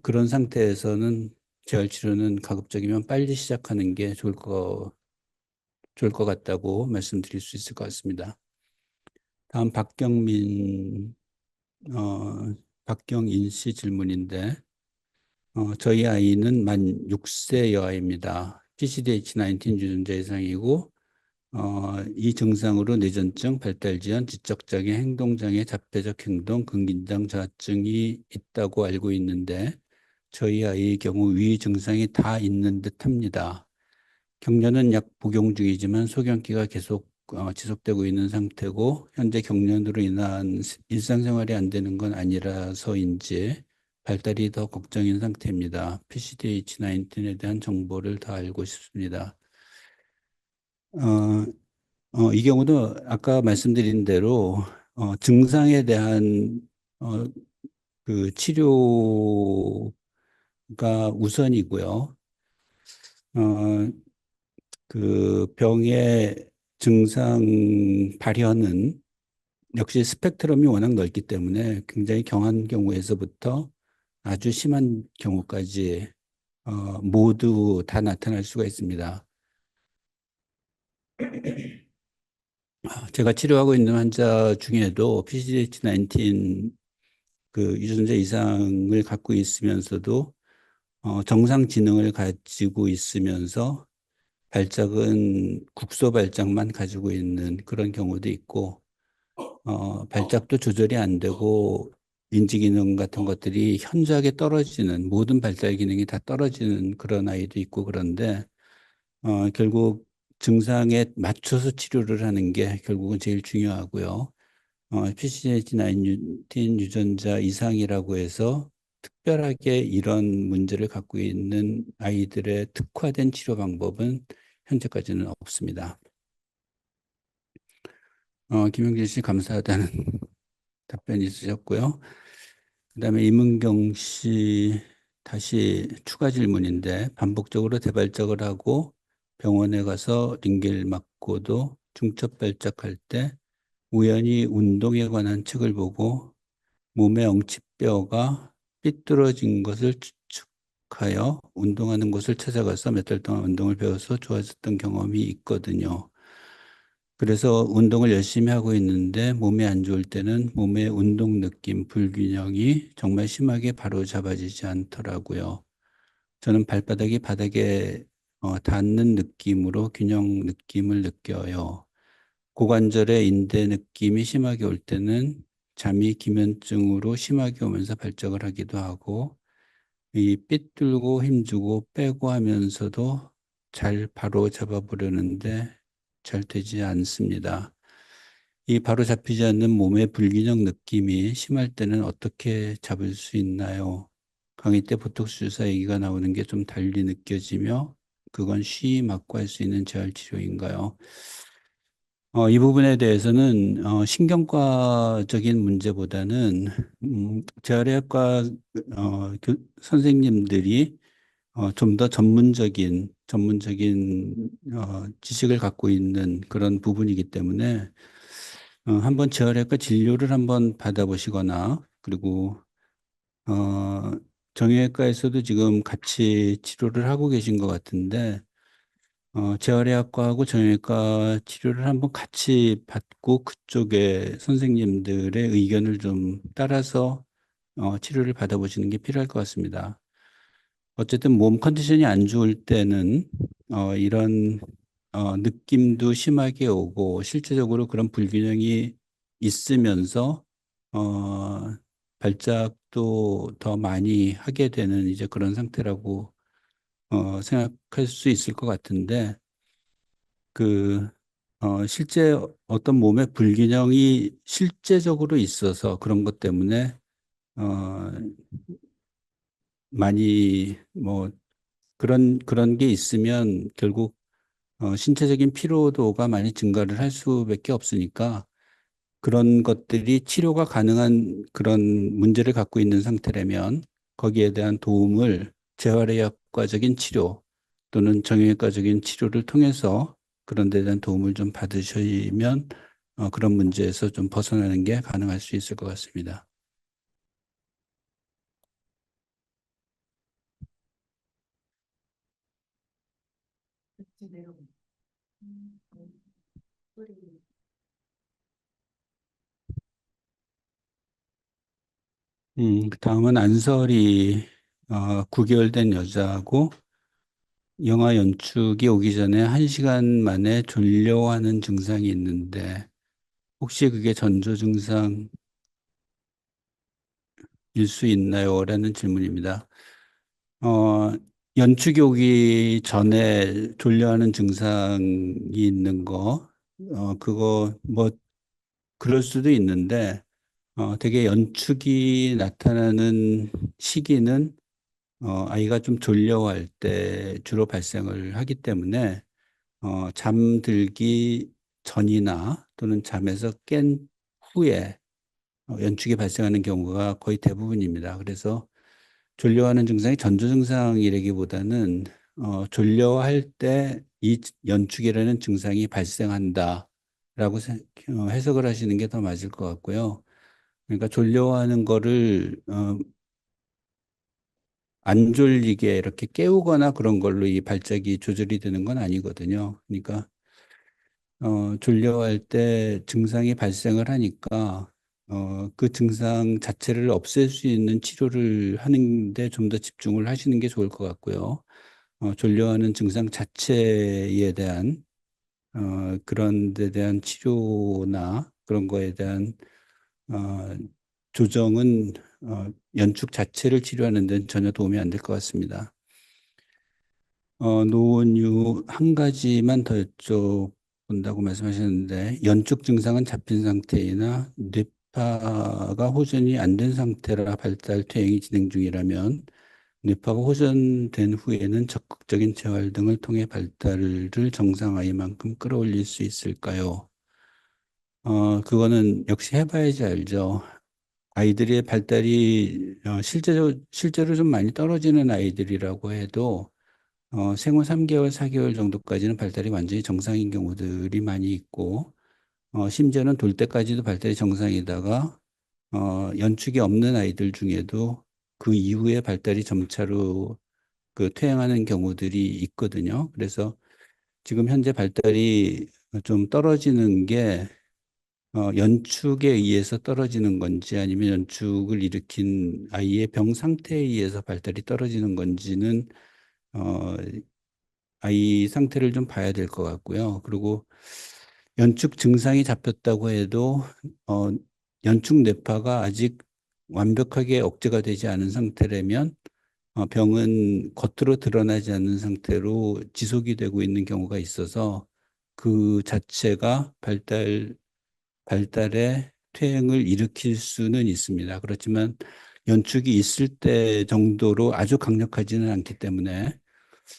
그런 상태에서는 재활 치료는 가급적이면 빨리 시작하는 게 좋을 것 같다고 말씀드릴 수 있을 것 같습니다. 다음 박경인 씨 질문인데, 저희 아이는 만 6세 여아입니다. PCDH19 유전자 이상이고, 이 증상으로 뇌전증, 발달지연, 지적장애, 행동장애, 자폐적 행동, 근긴장 자증이 있다고 알고 있는데 저희 아이의 경우 위 증상이 다 있는 듯 합니다. 격려는 약 복용 중이지만 소견기가 계속 지속되고 있는 상태고 현재 격려로 인한 일상생활이 안 되는 건 아니라서인지 발달이 더 걱정인 상태입니다. PCDH19에 대한 정보를 더 알고 싶습니다. 어, 이 경우도 아까 말씀드린 대로 증상에 대한 어, 그 치료가 우선이고요. 어, 그 병의 증상 발현은 역시 스펙트럼이 워낙 넓기 때문에 굉장히 경한 경우에서부터 아주 심한 경우까지 모두 다 나타날 수가 있습니다. 제가 치료하고 있는 환자 중에도 PCH19 그 유전자 이상을 갖고 있으면서도 정상 지능을 가지고 있으면서 발작은 국소 발작만 가지고 있는 그런 경우도 있고 발작도 조절이 안 되고 인지 기능 같은 것들이 현저하게 떨어지는 모든 발달 기능이 다 떨어지는 그런 아이도 있고 그런데 결국 증상에 맞춰서 치료를 하는 게 결국은 제일 중요하고요. PCH19 유전자 이상이라고 해서 특별하게 이런 문제를 갖고 있는 아이들의 특화된 치료 방법은 현재까지는 없습니다. 김영진 씨 감사하다는 답변이 있으셨고요. 그다음에 이문경 씨 다시 추가 질문인데 반복적으로 대발작을 하고 병원에 가서 링겔 맞고도 중첩 발작할 때 우연히 운동에 관한 책을 보고 몸의 엉치뼈가 삐뚤어진 것을 추측하여 운동하는 곳을 찾아가서 몇 달 동안 운동을 배워서 좋아졌던 경험이 있거든요. 그래서 운동을 열심히 하고 있는데 몸이 안 좋을 때는 몸의 운동 느낌, 불균형이 정말 심하게 바로 잡아지지 않더라고요. 저는 발바닥이 바닥에 닿는 느낌으로 균형 느낌을 느껴요. 고관절의 인대 느낌이 심하게 올 때는 잠이 기면증으로 심하게 오면서 발작을 하기도 하고 이 삐뚤고 힘주고 빼고 하면서도 잘 바로 잡아보려는데 잘 되지 않습니다. 이 바로 잡히지 않는 몸의 불균형 느낌이 심할 때는 어떻게 잡을 수 있나요? 강의 때 보톡스 주사 얘기가 나오는 게 좀 달리 느껴지며 그건 쉬이 맞고 할 수 있는 재활 치료인가요? 이 부분에 대해서는 신경과적인 문제보다는 재활의학과 선생님들이 좀 더 전문적인 지식을 갖고 있는 그런 부분이기 때문에 한번 재활의학과 진료를 한번 받아보시거나 그리고 어, 정형외과에서도 지금 같이 치료를 하고 계신 것 같은데 재활의학과하고 정형외과 치료를 한번 같이 받고 그쪽에 선생님들의 의견을 좀 따라서 치료를 받아보시는 게 필요할 것 같습니다. 어쨌든 몸 컨디션이 안 좋을 때는 이런 느낌도 심하게 오고 실제적으로 그런 불균형이 있으면서 어, 발작도 더 많이 하게 되는 이제 그런 상태라고 생각할 수 있을 것 같은데 그 실제 어떤 몸의 불균형이 실제적으로 있어서 그런 것 때문에 어, 많이 뭐 그런 게 있으면 결국 신체적인 피로도가 많이 증가를 할 수밖에 없으니까 그런 것들이 치료가 가능한 그런 문제를 갖고 있는 상태라면 거기에 대한 도움을 재활의학과적인 치료 또는 정형외과적인 치료를 통해서 그런 데 대한 도움을 좀 받으시면 그런 문제에서 좀 벗어나는 게 가능할 수 있을 것 같습니다. 그 다음은 안설이 9개월 된 여자고 영화 연축이 오기 전에 1시간 만에 졸려하는 증상이 있는데 혹시 그게 전조 증상일 수 있나요? 라는 질문입니다. 어, 연축이 오기 전에 졸려하는 증상이 있는 거, 그거 뭐 그럴 수도 있는데 되게 연축이 나타나는 시기는 아이가 좀 졸려할 때 주로 발생을 하기 때문에 잠들기 전이나 또는 잠에서 깬 후에 연축이 발생하는 경우가 거의 대부분입니다. 그래서 졸려하는 증상이 전조 증상이라기보다는 졸려할 때 이 연축이라는 증상이 발생한다라고 해석을 하시는 게 더 맞을 것 같고요. 그러니까 졸려하는 거를 안 졸리게 이렇게 깨우거나 그런 걸로 이 발작이 조절이 되는 건 아니거든요. 그러니까 졸려할 때 증상이 발생을 하니까 그 증상 자체를 없앨 수 있는 치료를 하는데 좀 더 집중을 하시는 게 좋을 것 같고요. 졸려하는 증상 자체에 대한 그런 데 대한 치료나 그런 거에 대한 어, 조정은 연축 자체를 치료하는 데는 전혀 도움이 안 될 것 같습니다. 노원유 한 가지만 더 여쭤본다고 말씀하셨는데 연축 증상은 잡힌 상태이나 뇌파가 호전이 안 된 상태라 발달 퇴행이 진행 중이라면 뇌파가 호전된 후에는 적극적인 재활 등을 통해 발달을 정상화이만큼 끌어올릴 수 있을까요? 그거는 역시 해봐야지 알죠. 아이들의 발달이 실제로 좀 많이 떨어지는 아이들이라고 해도 생후 3개월, 4개월 정도까지는 발달이 완전히 정상인 경우들이 많이 있고, 심지어는 돌 때까지도 발달이 정상이다가, 연축이 없는 아이들 중에도 그 이후에 발달이 점차로 그 퇴행하는 경우들이 있거든요. 그래서 지금 현재 발달이 좀 떨어지는 게, 연축에 의해서 떨어지는 건지 아니면 연축을 일으킨 아이의 병 상태에 의해서 발달이 떨어지는 건지는, 어, 아이 상태를 좀 봐야 될 것 같고요. 그리고 연축 증상이 잡혔다고 해도 어, 연축 뇌파가 아직 완벽하게 억제가 되지 않은 상태라면 병은 겉으로 드러나지 않는 상태로 지속이 되고 있는 경우가 있어서 그 자체가 발달의 퇴행을 일으킬 수는 있습니다. 그렇지만 연축이 있을 때 정도로 아주 강력하지는 않기 때문에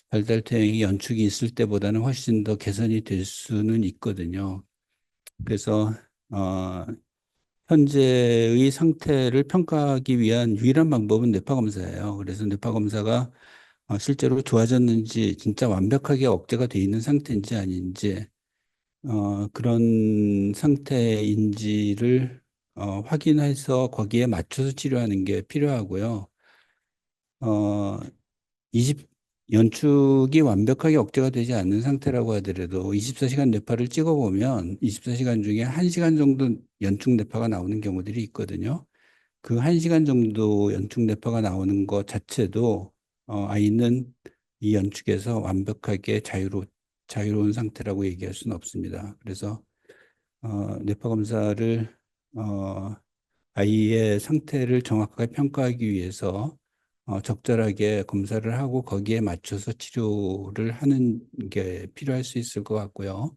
발달퇴행이 연축이 있을 때보다는 훨씬 더 개선이 될 수는 있거든요. 그래서 어, 현재의 상태를 평가하기 위한 유일한 방법은 뇌파 검사예요. 그래서 뇌파 검사가 실제로 좋아졌는지 진짜 완벽하게 억제가 돼 있는 상태인지 아닌지 그런 상태인지를 확인해서 거기에 맞춰서 치료하는 게 필요하고요. 어, 20, 연축이 완벽하게 억제가 되지 않는 상태라고 하더라도 24시간 뇌파를 찍어보면 24시간 중에 1시간 정도 연축 뇌파가 나오는 경우들이 있거든요. 그 1시간 정도 연축 뇌파가 나오는 것 자체도 아이는 이 연축에서 완벽하게 자유로운 상태라고 얘기할 수는 없습니다. 그래서 뇌파 검사를 어, 아이의 상태를 정확하게 평가하기 위해서 적절하게 검사를 하고 거기에 맞춰서 치료를 하는 게 필요할 수 있을 것 같고요.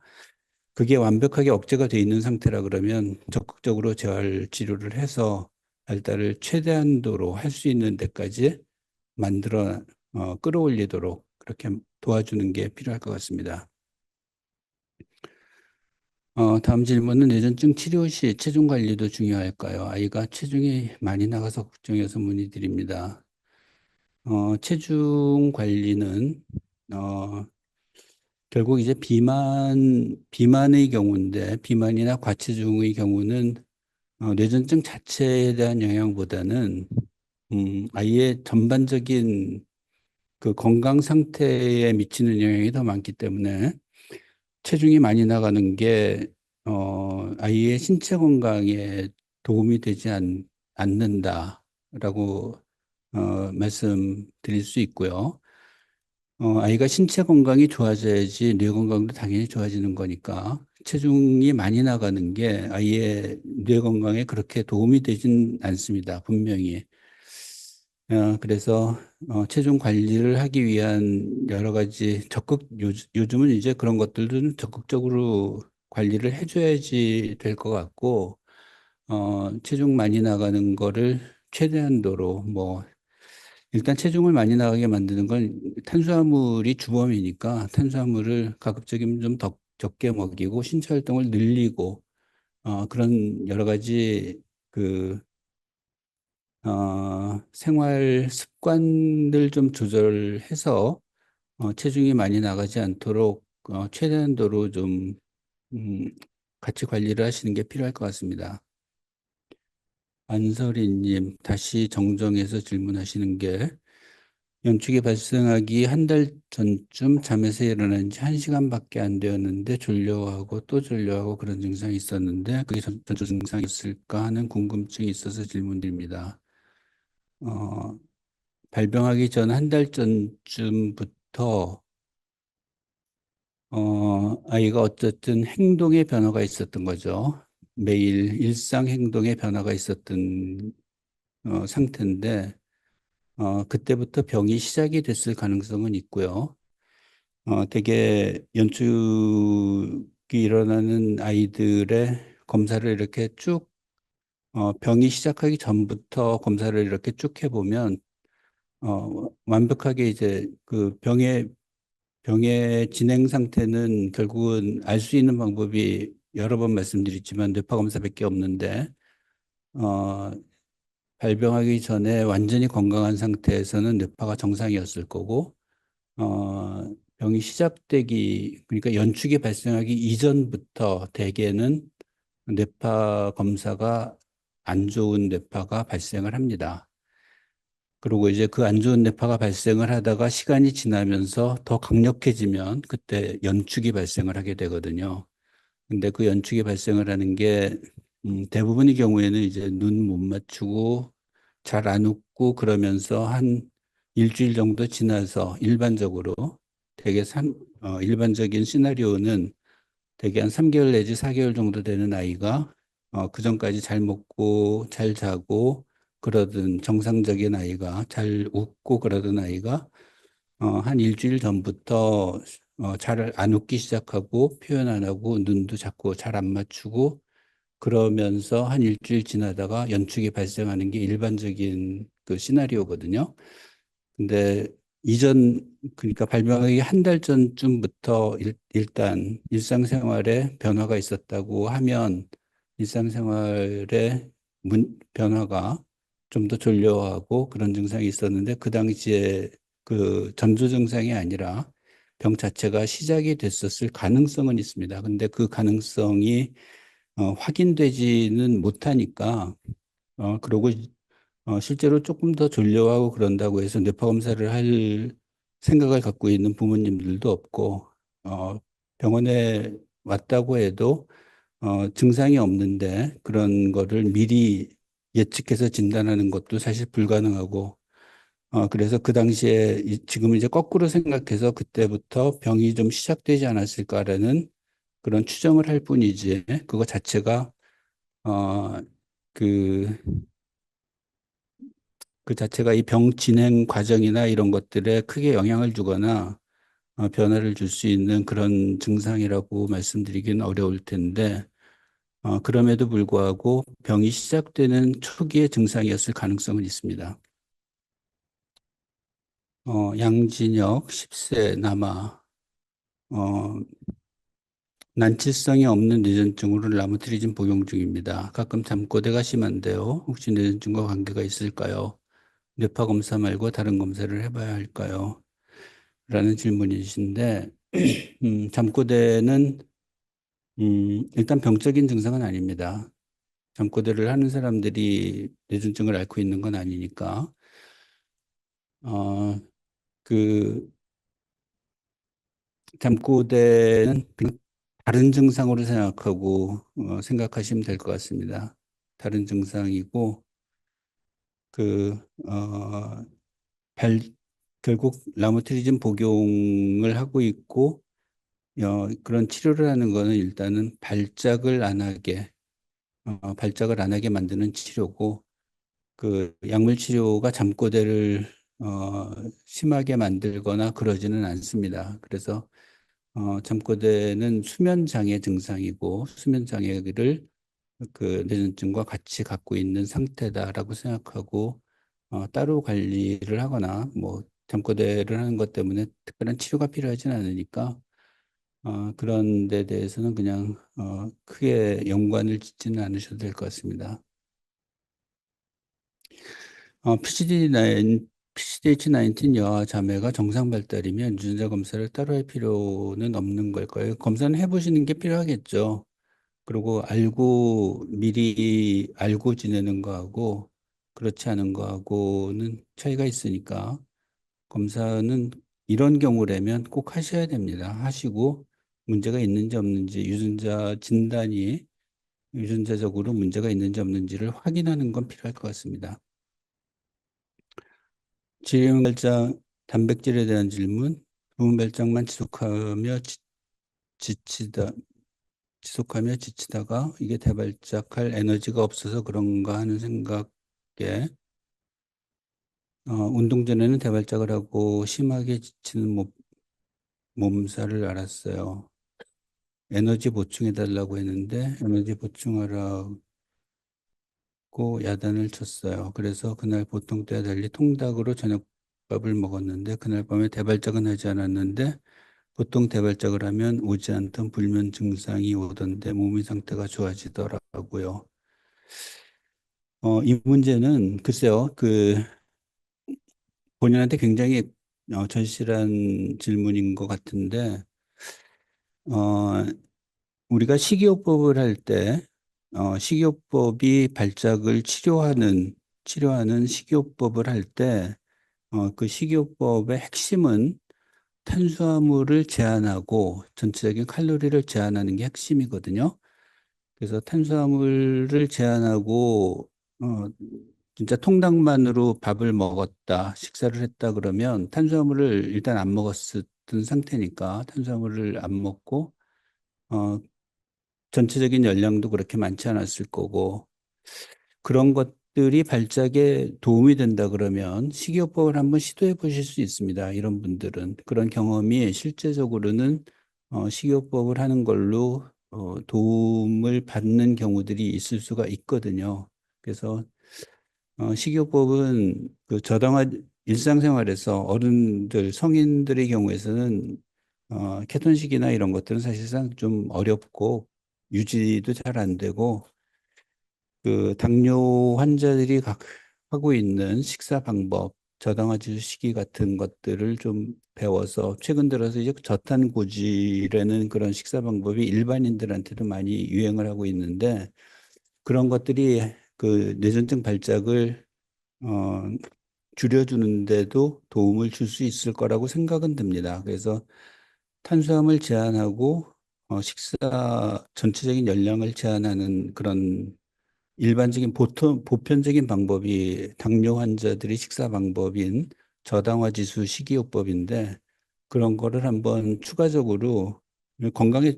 그게 완벽하게 억제가 돼 있는 상태라 그러면 적극적으로 재활 치료를 해서 발달을 최대한도로 할 수 있는 데까지 만들어 끌어올리도록 그렇게 도와주는 게 필요할 것 같습니다. 다음 질문은 뇌전증 치료 시 체중 관리도 중요할까요? 아이가 체중이 많이 나가서 걱정해서 문의드립니다. 체중 관리는 어, 결국 이제 비만의 경우인데 비만이나 과체중의 경우는 뇌전증 자체에 대한 영향보다는 아이의 전반적인 그 건강 상태에 미치는 영향이 더 많기 때문에 체중이 많이 나가는 게 아이의 신체 건강에 도움이 되지 않는다라고 말씀드릴 수 있고요. 아이가 신체 건강이 좋아져야지 뇌 건강도 당연히 좋아지는 거니까 체중이 많이 나가는 게 아이의 뇌 건강에 그렇게 도움이 되진 않습니다. 분명히. 그래서 체중 관리를 하기 위한 여러 가지 요즘은 이제 그런 것들도 좀 적극적으로 관리를 해줘야지 될 것 같고, 체중 많이 나가는 거를 최대한도로 일단 체중을 많이 나가게 만드는 건 탄수화물이 주범이니까 탄수화물을 가급적이면 좀 적게 먹이고 신체 활동을 늘리고 그런 여러 가지 그 생활 습관들 좀 조절해서 체중이 많이 나가지 않도록 최대한도로 좀 음, 같이 관리를 하시는 게 필요할 것 같습니다. 안설희님 다시 정정해서 질문하시는 게 연축이 발생하기 한 달 전쯤 잠에서 일어난 지 한 시간밖에 안 되었는데 졸려하고 또 졸려하고 그런 증상이 있었는데 그게 전조 증상이었을까 하는 궁금증이 있어서 질문드립니다. 어, 발병하기 전 한 달 전쯤부터 아이가 어쨌든 행동의 변화가 있었던 거죠. 매일 일상 행동의 변화가 있었던 상태인데 그때부터 병이 시작이 됐을 가능성은 있고요. 되게 연축이 일어나는 아이들의 검사를 이렇게 쭉, 병이 시작하기 전부터 검사를 이렇게 쭉 해보면, 완벽하게 이제 그 병의 진행 상태는 결국은 알 수 있는 방법이 여러 번 말씀드렸지만 뇌파 검사밖에 없는데, 어, 발병하기 전에 완전히 건강한 상태에서는 뇌파가 정상이었을 거고, 병이 시작되기, 그러니까 연축이 발생하기 이전부터 대개는 뇌파 검사가 안 좋은 뇌파가 발생을 합니다. 그리고 이제 그 안 좋은 뇌파가 발생을 하다가 시간이 지나면서 더 강력해지면 그때 연축이 발생을 하게 되거든요. 근데 그 연축이 발생을 하는 게 대부분의 경우에는 이제 눈 못 맞추고 잘 안 웃고 그러면서 한 일주일 정도 지나서 일반적으로 되게 일반적인 시나리오는 대개 한 3개월 내지 4개월 정도 되는 아이가 그 전까지 잘 먹고 잘 자고 그러던 정상적인 아이가 잘 웃고 그러던 아이가 한 일주일 전부터 잘 안 웃기 시작하고 표현 안 하고 눈도 자꾸 잘 안 맞추고 그러면서 한 일주일 지나다가 연축이 발생하는 게 일반적인 그 시나리오거든요. 근데 그러니까 발병하기 한 달 전쯤부터 일단 일상생활에 변화가 있었다고 하면 일상생활에 변화가 좀 더 졸려하고 그런 증상이 있었는데 그 당시에 그 전조 증상이 아니라 병 자체가 시작이 됐었을 가능성은 있습니다. 근데 그 가능성이 확인되지는 못하니까 그러고 실제로 조금 더 졸려하고 그런다고 해서 뇌파 검사를 할 생각을 갖고 있는 부모님들도 없고 병원에 왔다고 해도 증상이 없는데 그런 거를 미리 예측해서 진단하는 것도 사실 불가능하고 그래서 그 당시에 지금 이제 거꾸로 생각해서 그때부터 병이 좀 시작되지 않았을까라는 그런 추정을 할 뿐이지 그거 자체가 어, 그, 그 자체가 이 병 진행 과정이나 이런 것들에 크게 영향을 주거나 변화를 줄 수 있는 그런 증상이라고 말씀드리기는 어려울 텐데, 그럼에도 불구하고 병이 시작되는 초기의 증상이었을 가능성은 있습니다. 양진혁 10세 남아, 어, 난치성이 없는 뇌전증으로 라모트리진 복용 중입니다. 가끔 잠꼬대가 심한데요. 혹시 뇌전증과 관계가 있을까요? 뇌파 검사 말고 다른 검사를 해봐야 할까요? 라는 질문이신데, 잠꼬대는, 일단 병적인 증상은 아닙니다. 잠꼬대를 하는 사람들이 뇌전증을 앓고 있는 건 아니니까, 어, 그, 잠꼬대는 그냥 다른 증상으로 생각하고, 생각하시면 될 것 같습니다. 다른 증상이고, 그, 발, 결국 라모트리즘 복용을 하고 있고 그런 치료를 하는 거는 일단은 발작을 안 하게 만드는 치료고 그 약물 치료가 잠꼬대를 심하게 만들거나 그러지는 않습니다. 그래서 잠꼬대는 수면 장애 증상이고 수면 장애를 그 뇌전증과 같이 갖고 있는 상태다라고 생각하고 따로 관리를 하거나 뭐 잠꼬대를 하는 것 때문에 특별한 치료가 필요하지는 않으니까 그런 데 대해서는 그냥 크게 연관을 짓지는 않으셔도 될 것 같습니다. PCDH19 여아 자매가 정상 발달이면 유전자 검사를 따로 할 필요는 없는 걸 거예요. 검사는 해보시는 게 필요하겠죠. 그리고 미리 알고 지내는 거하고 그렇지 않은 거하고는 차이가 있으니까 검사는 이런 경우라면 꼭 하셔야 됩니다. 하시고 문제가 있는지 없는지 유전자적으로 문제가 있는지 없는지를 확인하는 건 필요할 것 같습니다. 질병발작 단백질에 대한 질문. 부분 발작만 지치다 지속하며 지치다가 이게 대발작할 에너지가 없어서 그런가 하는 생각에 운동 전에는 대발작을 하고 심하게 지치는 몸살을 앓았어요. 에너지 보충해 달라고 했는데 에너지 보충하라고 야단을 쳤어요. 그래서 그날 보통 때와 달리 통닭으로 저녁밥을 먹었는데 그날 밤에 대발작은 하지 않았는데 보통 대발작을 하면 오지 않던 불면 증상이 오던데 몸의 상태가 좋아지더라고요. 이 문제는 글쎄요, 본인한테 굉장히 절실한 질문인 것 같은데, 어, 우리가 식이요법을 할 때, 식이요법이 발작을 치료하는 식이요법을 할 때, 그 식이요법의 핵심은 탄수화물을 제한하고 전체적인 칼로리를 제한하는 게 핵심이거든요. 그래서 탄수화물을 제한하고 진짜 통닭만으로 밥을 먹었다, 식사를 했다 그러면 탄수화물을 일단 안 먹었던 상태니까 탄수화물을 안 먹고 어, 전체적인 열량도 그렇게 많지 않았을 거고 그런 것들이 발작에 도움이 된다 그러면 식이요법을 한번 시도해 보실 수 있습니다. 이런 분들은 그런 경험이 실제적으로는 식이요법을 하는 걸로 도움을 받는 경우들이 있을 수가 있거든요. 그래서 식이요법은 그 저당화 일상생활에서 성인들의 경우에서는 케톤식이나 이런 것들은 사실상 좀 어렵고 유지도 잘 안 되고 그 당뇨 환자들이 하고 있는 식사 방법, 저당화질 시기 같은 것들을 좀 배워서 최근 들어서 이제 저탄고지라는 그런 식사 방법이 일반인들한테도 많이 유행을 하고 있는데 그런 것들이 그 뇌전증 발작을 어, 줄여주는데도 도움을 줄 수 있을 거라고 생각은 듭니다. 그래서 탄수화물 제한하고 식사 전체적인 열량을 제한하는 그런 보편적인 방법이 당뇨 환자들의 식사 방법인 저당화 지수 식이요법인데 그런 거를 한번 추가적으로 건강에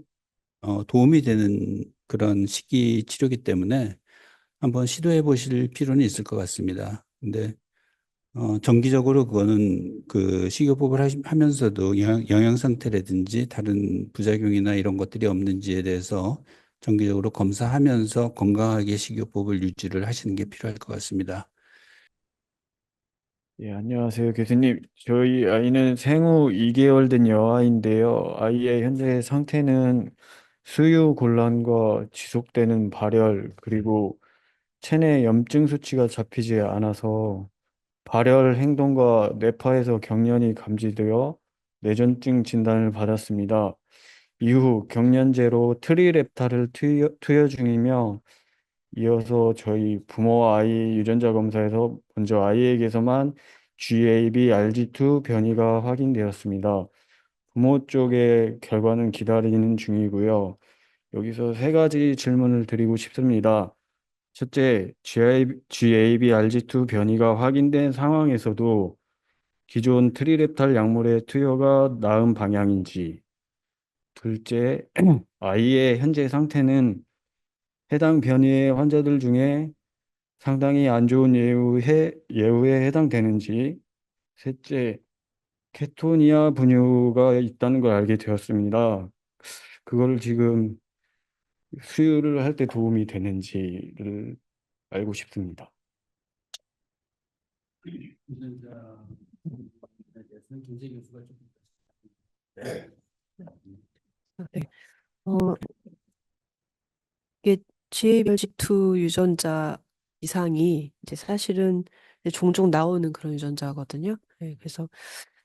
도움이 되는 그런 식이 치료기 때문에 한번 시도해 보실 필요는 있을 것 같습니다. 근데 정기적으로 그거는 그 식이요법을 하면서도 영양 상태라든지 다른 부작용이나 이런 것들이 없는지에 대해서 정기적으로 검사하면서 건강하게 식이요법을 유지를 하시는 게 필요할 것 같습니다. 예, 안녕하세요, 교수님. 저희 아이는 생후 2개월 된 여아인데요. 아이의 현재 상태는 수유 곤란과 지속되는 발열, 그리고 체내 염증 수치가 잡히지 않아서 발열 행동과 뇌파에서 경련이 감지되어 뇌전증 진단을 받았습니다. 이후 경련제로 트리랩탈을 투여 중이며 이어서 저희 부모와 아이 유전자 검사에서 먼저 아이에게서만 GAB-RG2 변이가 확인되었습니다. 부모 쪽의 결과는 기다리는 중이고요. 여기서 세 가지 질문을 드리고 싶습니다. 첫째, GAB-RG2 변이가 확인된 상황에서도 기존 트리랩탈 약물의 투여가 나은 방향인지, 둘째, 아이의 현재 상태는 해당 변이의 환자들 중에 상당히 안 좋은 예후에 해당되는지, 셋째, 케토니아 분유가 있다는 걸 알게 되었습니다. 그걸 지금 수유를 할 때 도움이 되는지를 알고 싶습니다. 유전자에 대해서는 김재 교수가 좀. 네. 어, 이게 GABRG2 유전자 이상이 이제 사실은 이제 종종 나오는 그런 유전자거든요. 네, 그래서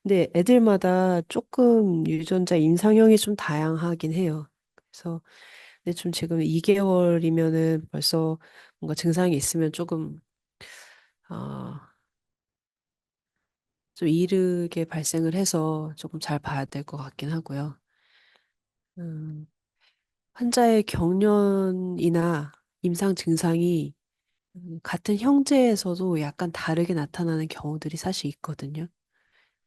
근데 애들마다 조금 유전자 임상형이 좀 다양하긴 해요. 그래서 근데 좀 지금 2개월이면은 벌써 뭔가 증상이 있으면 조금 어, 좀 이르게 발생을 해서 조금 잘 봐야 될 것 같긴 하고요. 음, 환자의 경련이나 임상 증상이 같은 형제에서도 약간 다르게 나타나는 경우들이 사실 있거든요.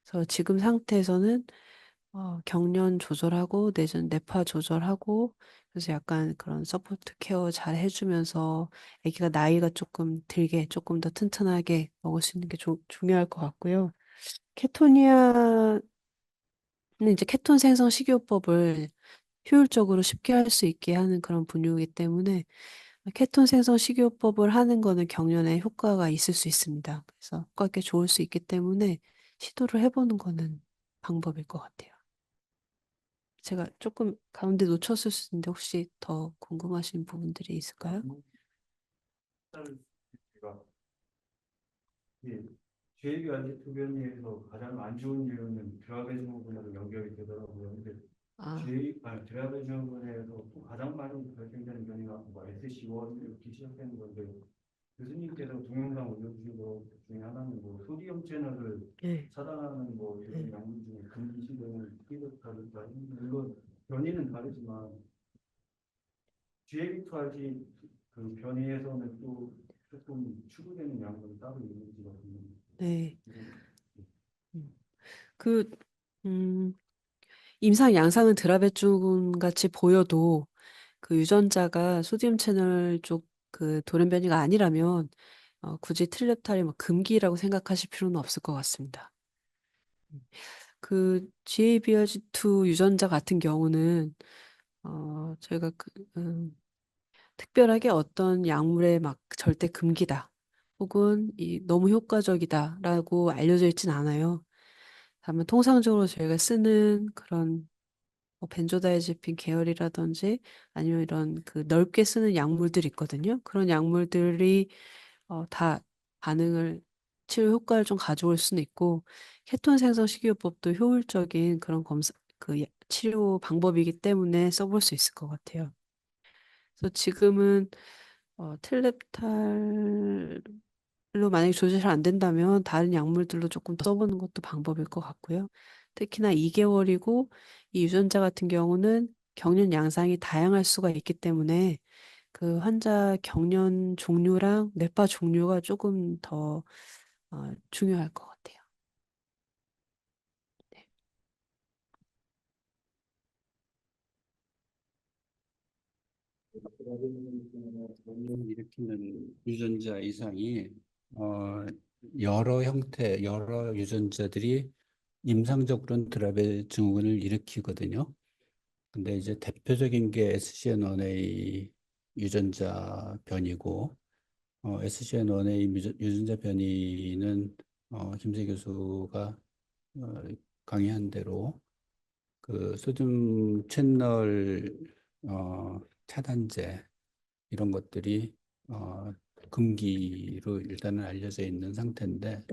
그래서 지금 상태에서는 경련 조절하고 뇌파 조절하고 그래서 약간 그런 서포트 케어 잘 해주면서 아기가 나이가 조금 들게 조금 더 튼튼하게 먹을 수 있는 게 중요할 것 같고요. 케토니아는 이제 케톤 생성 식이요법을 효율적으로 쉽게 할 수 있게 하는 그런 분유이기 때문에 케톤 생성 식이요법을 하는 거는 경련에 효과가 있을 수 있습니다. 그래서 효과가 꽤 좋을 수 있기 때문에 시도를 해보는 거는 방법일 것 같아요. 제가 조금 가운데 놓쳤을 수 있는데 혹시 더 궁금하신 부분들이 있을까요? 예, 뇌비아지 투변에서 가장 안 좋은 예로는 드라베 증후군으로 연결이 되더라고요. 근데 아, 드라베 증후군에서 또 가장 많이 발생되는 변이가 뭐 SC1 이렇게 시작되는 건데 교수님께서 동영상 올려주신 것 중에 하나는 뭐 소디움 채널을 네, 차단하는 뭐 이런 네, 약물 중에 금기시되는 피드타르타 물론 변이는 다르지만 GLP2 그 변이에서는 또 조금 추구되는 약물이 따로 있는지가 궁금해요. 네. 음. 그, 음, 임상 양상은 드라베쭝 같이 보여도 그 유전자가 소디움 채널 쪽 그 돌연변이가 아니라면 굳이 트랩탈이 뭐 금기라고 생각하실 필요는 없을 것 같습니다. 그 GABRG2 유전자 같은 경우는 저희가 특별하게 어떤 약물에 막 절대 금기다 혹은 너무 효과적이다라고 알려져 있진 않아요. 다만 통상적으로 저희가 쓰는 그런 뭐 벤조다이아제핀 계열이라든지 아니면 이런 그 넓게 쓰는 약물들이 있거든요. 그런 약물들이 다 반응을 치료 효과를 좀 가져올 수는 있고 케톤 생성 식이요법도 효율적인 그런 치료 방법이기 때문에 써볼 수 있을 것 같아요. 그래서 지금은 텔렙탈로 만약에 조절이 잘 안 된다면 다른 약물들로 조금 더 써보는 것도 방법일 것 같고요. 특히나 2개월이고 이 유전자 같은 경우는 경련 양상이 다양할 수가 있기 때문에 그 환자 경련 종류랑 뇌파 종류가 조금 더 중요할 것 같아요. 네. 병을 일으키는 유전자 이상이 어, 여러 형태, 여러 유전자들이 임상적으로는 드라베 증후군을 일으키거든요. 근데 이제 대표적인 게 SCN1A 유전자 변이고, SCN1A 유전자 변이는 김세 교수가 강의한 대로 그 소듐 채널 차단제 이런 것들이 어, 금기로 일단은 알려져 있는 상태인데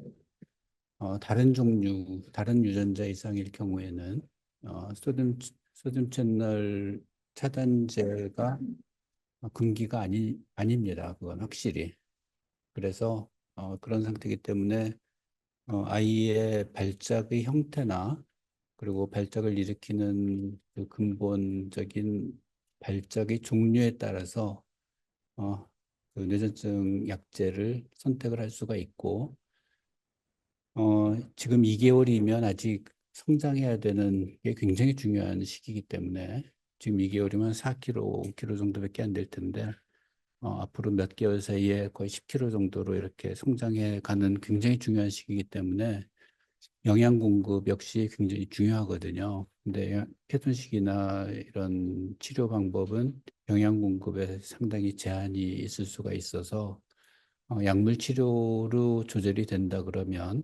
다른 유전자 이상일 경우에는 소듐 채널 차단제가 금기가 아닙니다. 그건 확실히. 그래서 그런 상태이기 때문에 아이의 발작의 형태나 그리고 발작을 일으키는 그 근본적인 발작의 종류에 따라서 그 뇌전증 약제를 선택을 할 수가 있고 지금 2개월이면 아직 성장해야 되는 게 굉장히 중요한 시기이기 때문에 지금 2개월이면 4kg, 5kg 정도밖에 안 될 텐데 앞으로 몇 개월 사이에 거의 10kg 정도로 이렇게 성장해 가는 굉장히 중요한 시기이기 때문에 영양 공급 역시 굉장히 중요하거든요. 근데 케톤식이나 이런 치료 방법은 영양 공급에 상당히 제한이 있을 수가 있어서 약물 치료로 조절이 된다 그러면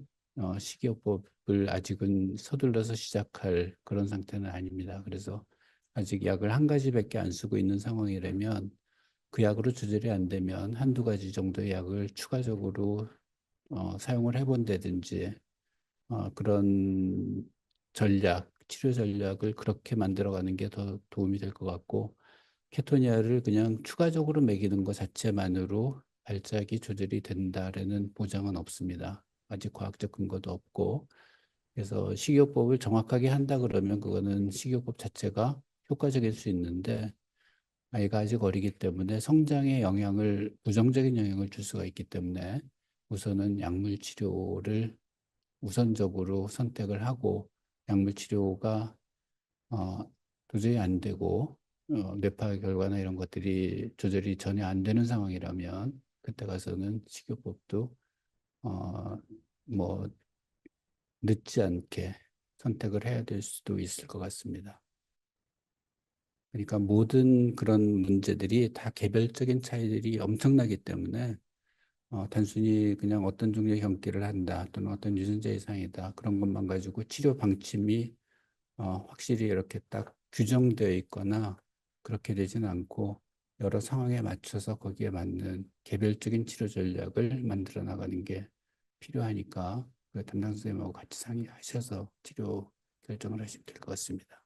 식이요법을 아직은 서둘러서 시작할 그런 상태는 아닙니다. 그래서 아직 약을 한 가지밖에 안 쓰고 있는 상황이라면 그 약으로 조절이 안 되면 한두 가지 정도의 약을 추가적으로 사용을 해본다든지 그런 치료 전략을 그렇게 만들어가는 게 더 도움이 될 것 같고 케토니아를 그냥 추가적으로 먹이는 것 자체만으로 발작이 조절이 된다라는 보장은 없습니다. 아직 과학적 근거도 없고 그래서 식이요법을 정확하게 한다 그러면 그거는 식이요법 자체가 효과적일 수 있는데 아이가 아직 어리기 때문에 성장에 부정적인 영향을 줄 수가 있기 때문에 우선은 약물 치료를 우선적으로 선택을 하고 약물 치료가 어, 도저히 안 되고 뇌파 결과나 이런 것들이 조절이 전혀 안 되는 상황이라면 그때 가서는 식이요법도 어, 뭐 늦지 않게 선택을 해야 될 수도 있을 것 같습니다. 그러니까 모든 그런 문제들이 다 개별적인 차이들이 엄청나기 때문에 단순히 그냥 어떤 종류의 경기를 한다 또는 어떤 유전자 이상이다 그런 것만 가지고 치료 방침이 확실히 이렇게 딱 규정되어 있거나 그렇게 되지는 않고 여러 상황에 맞춰서 거기에 맞는 개별적인 치료 전략을 만들어 나가는 게 필요하니까 그 담당 선생님하고 같이 상의하셔서 치료 결정을 하시면 될 것 같습니다.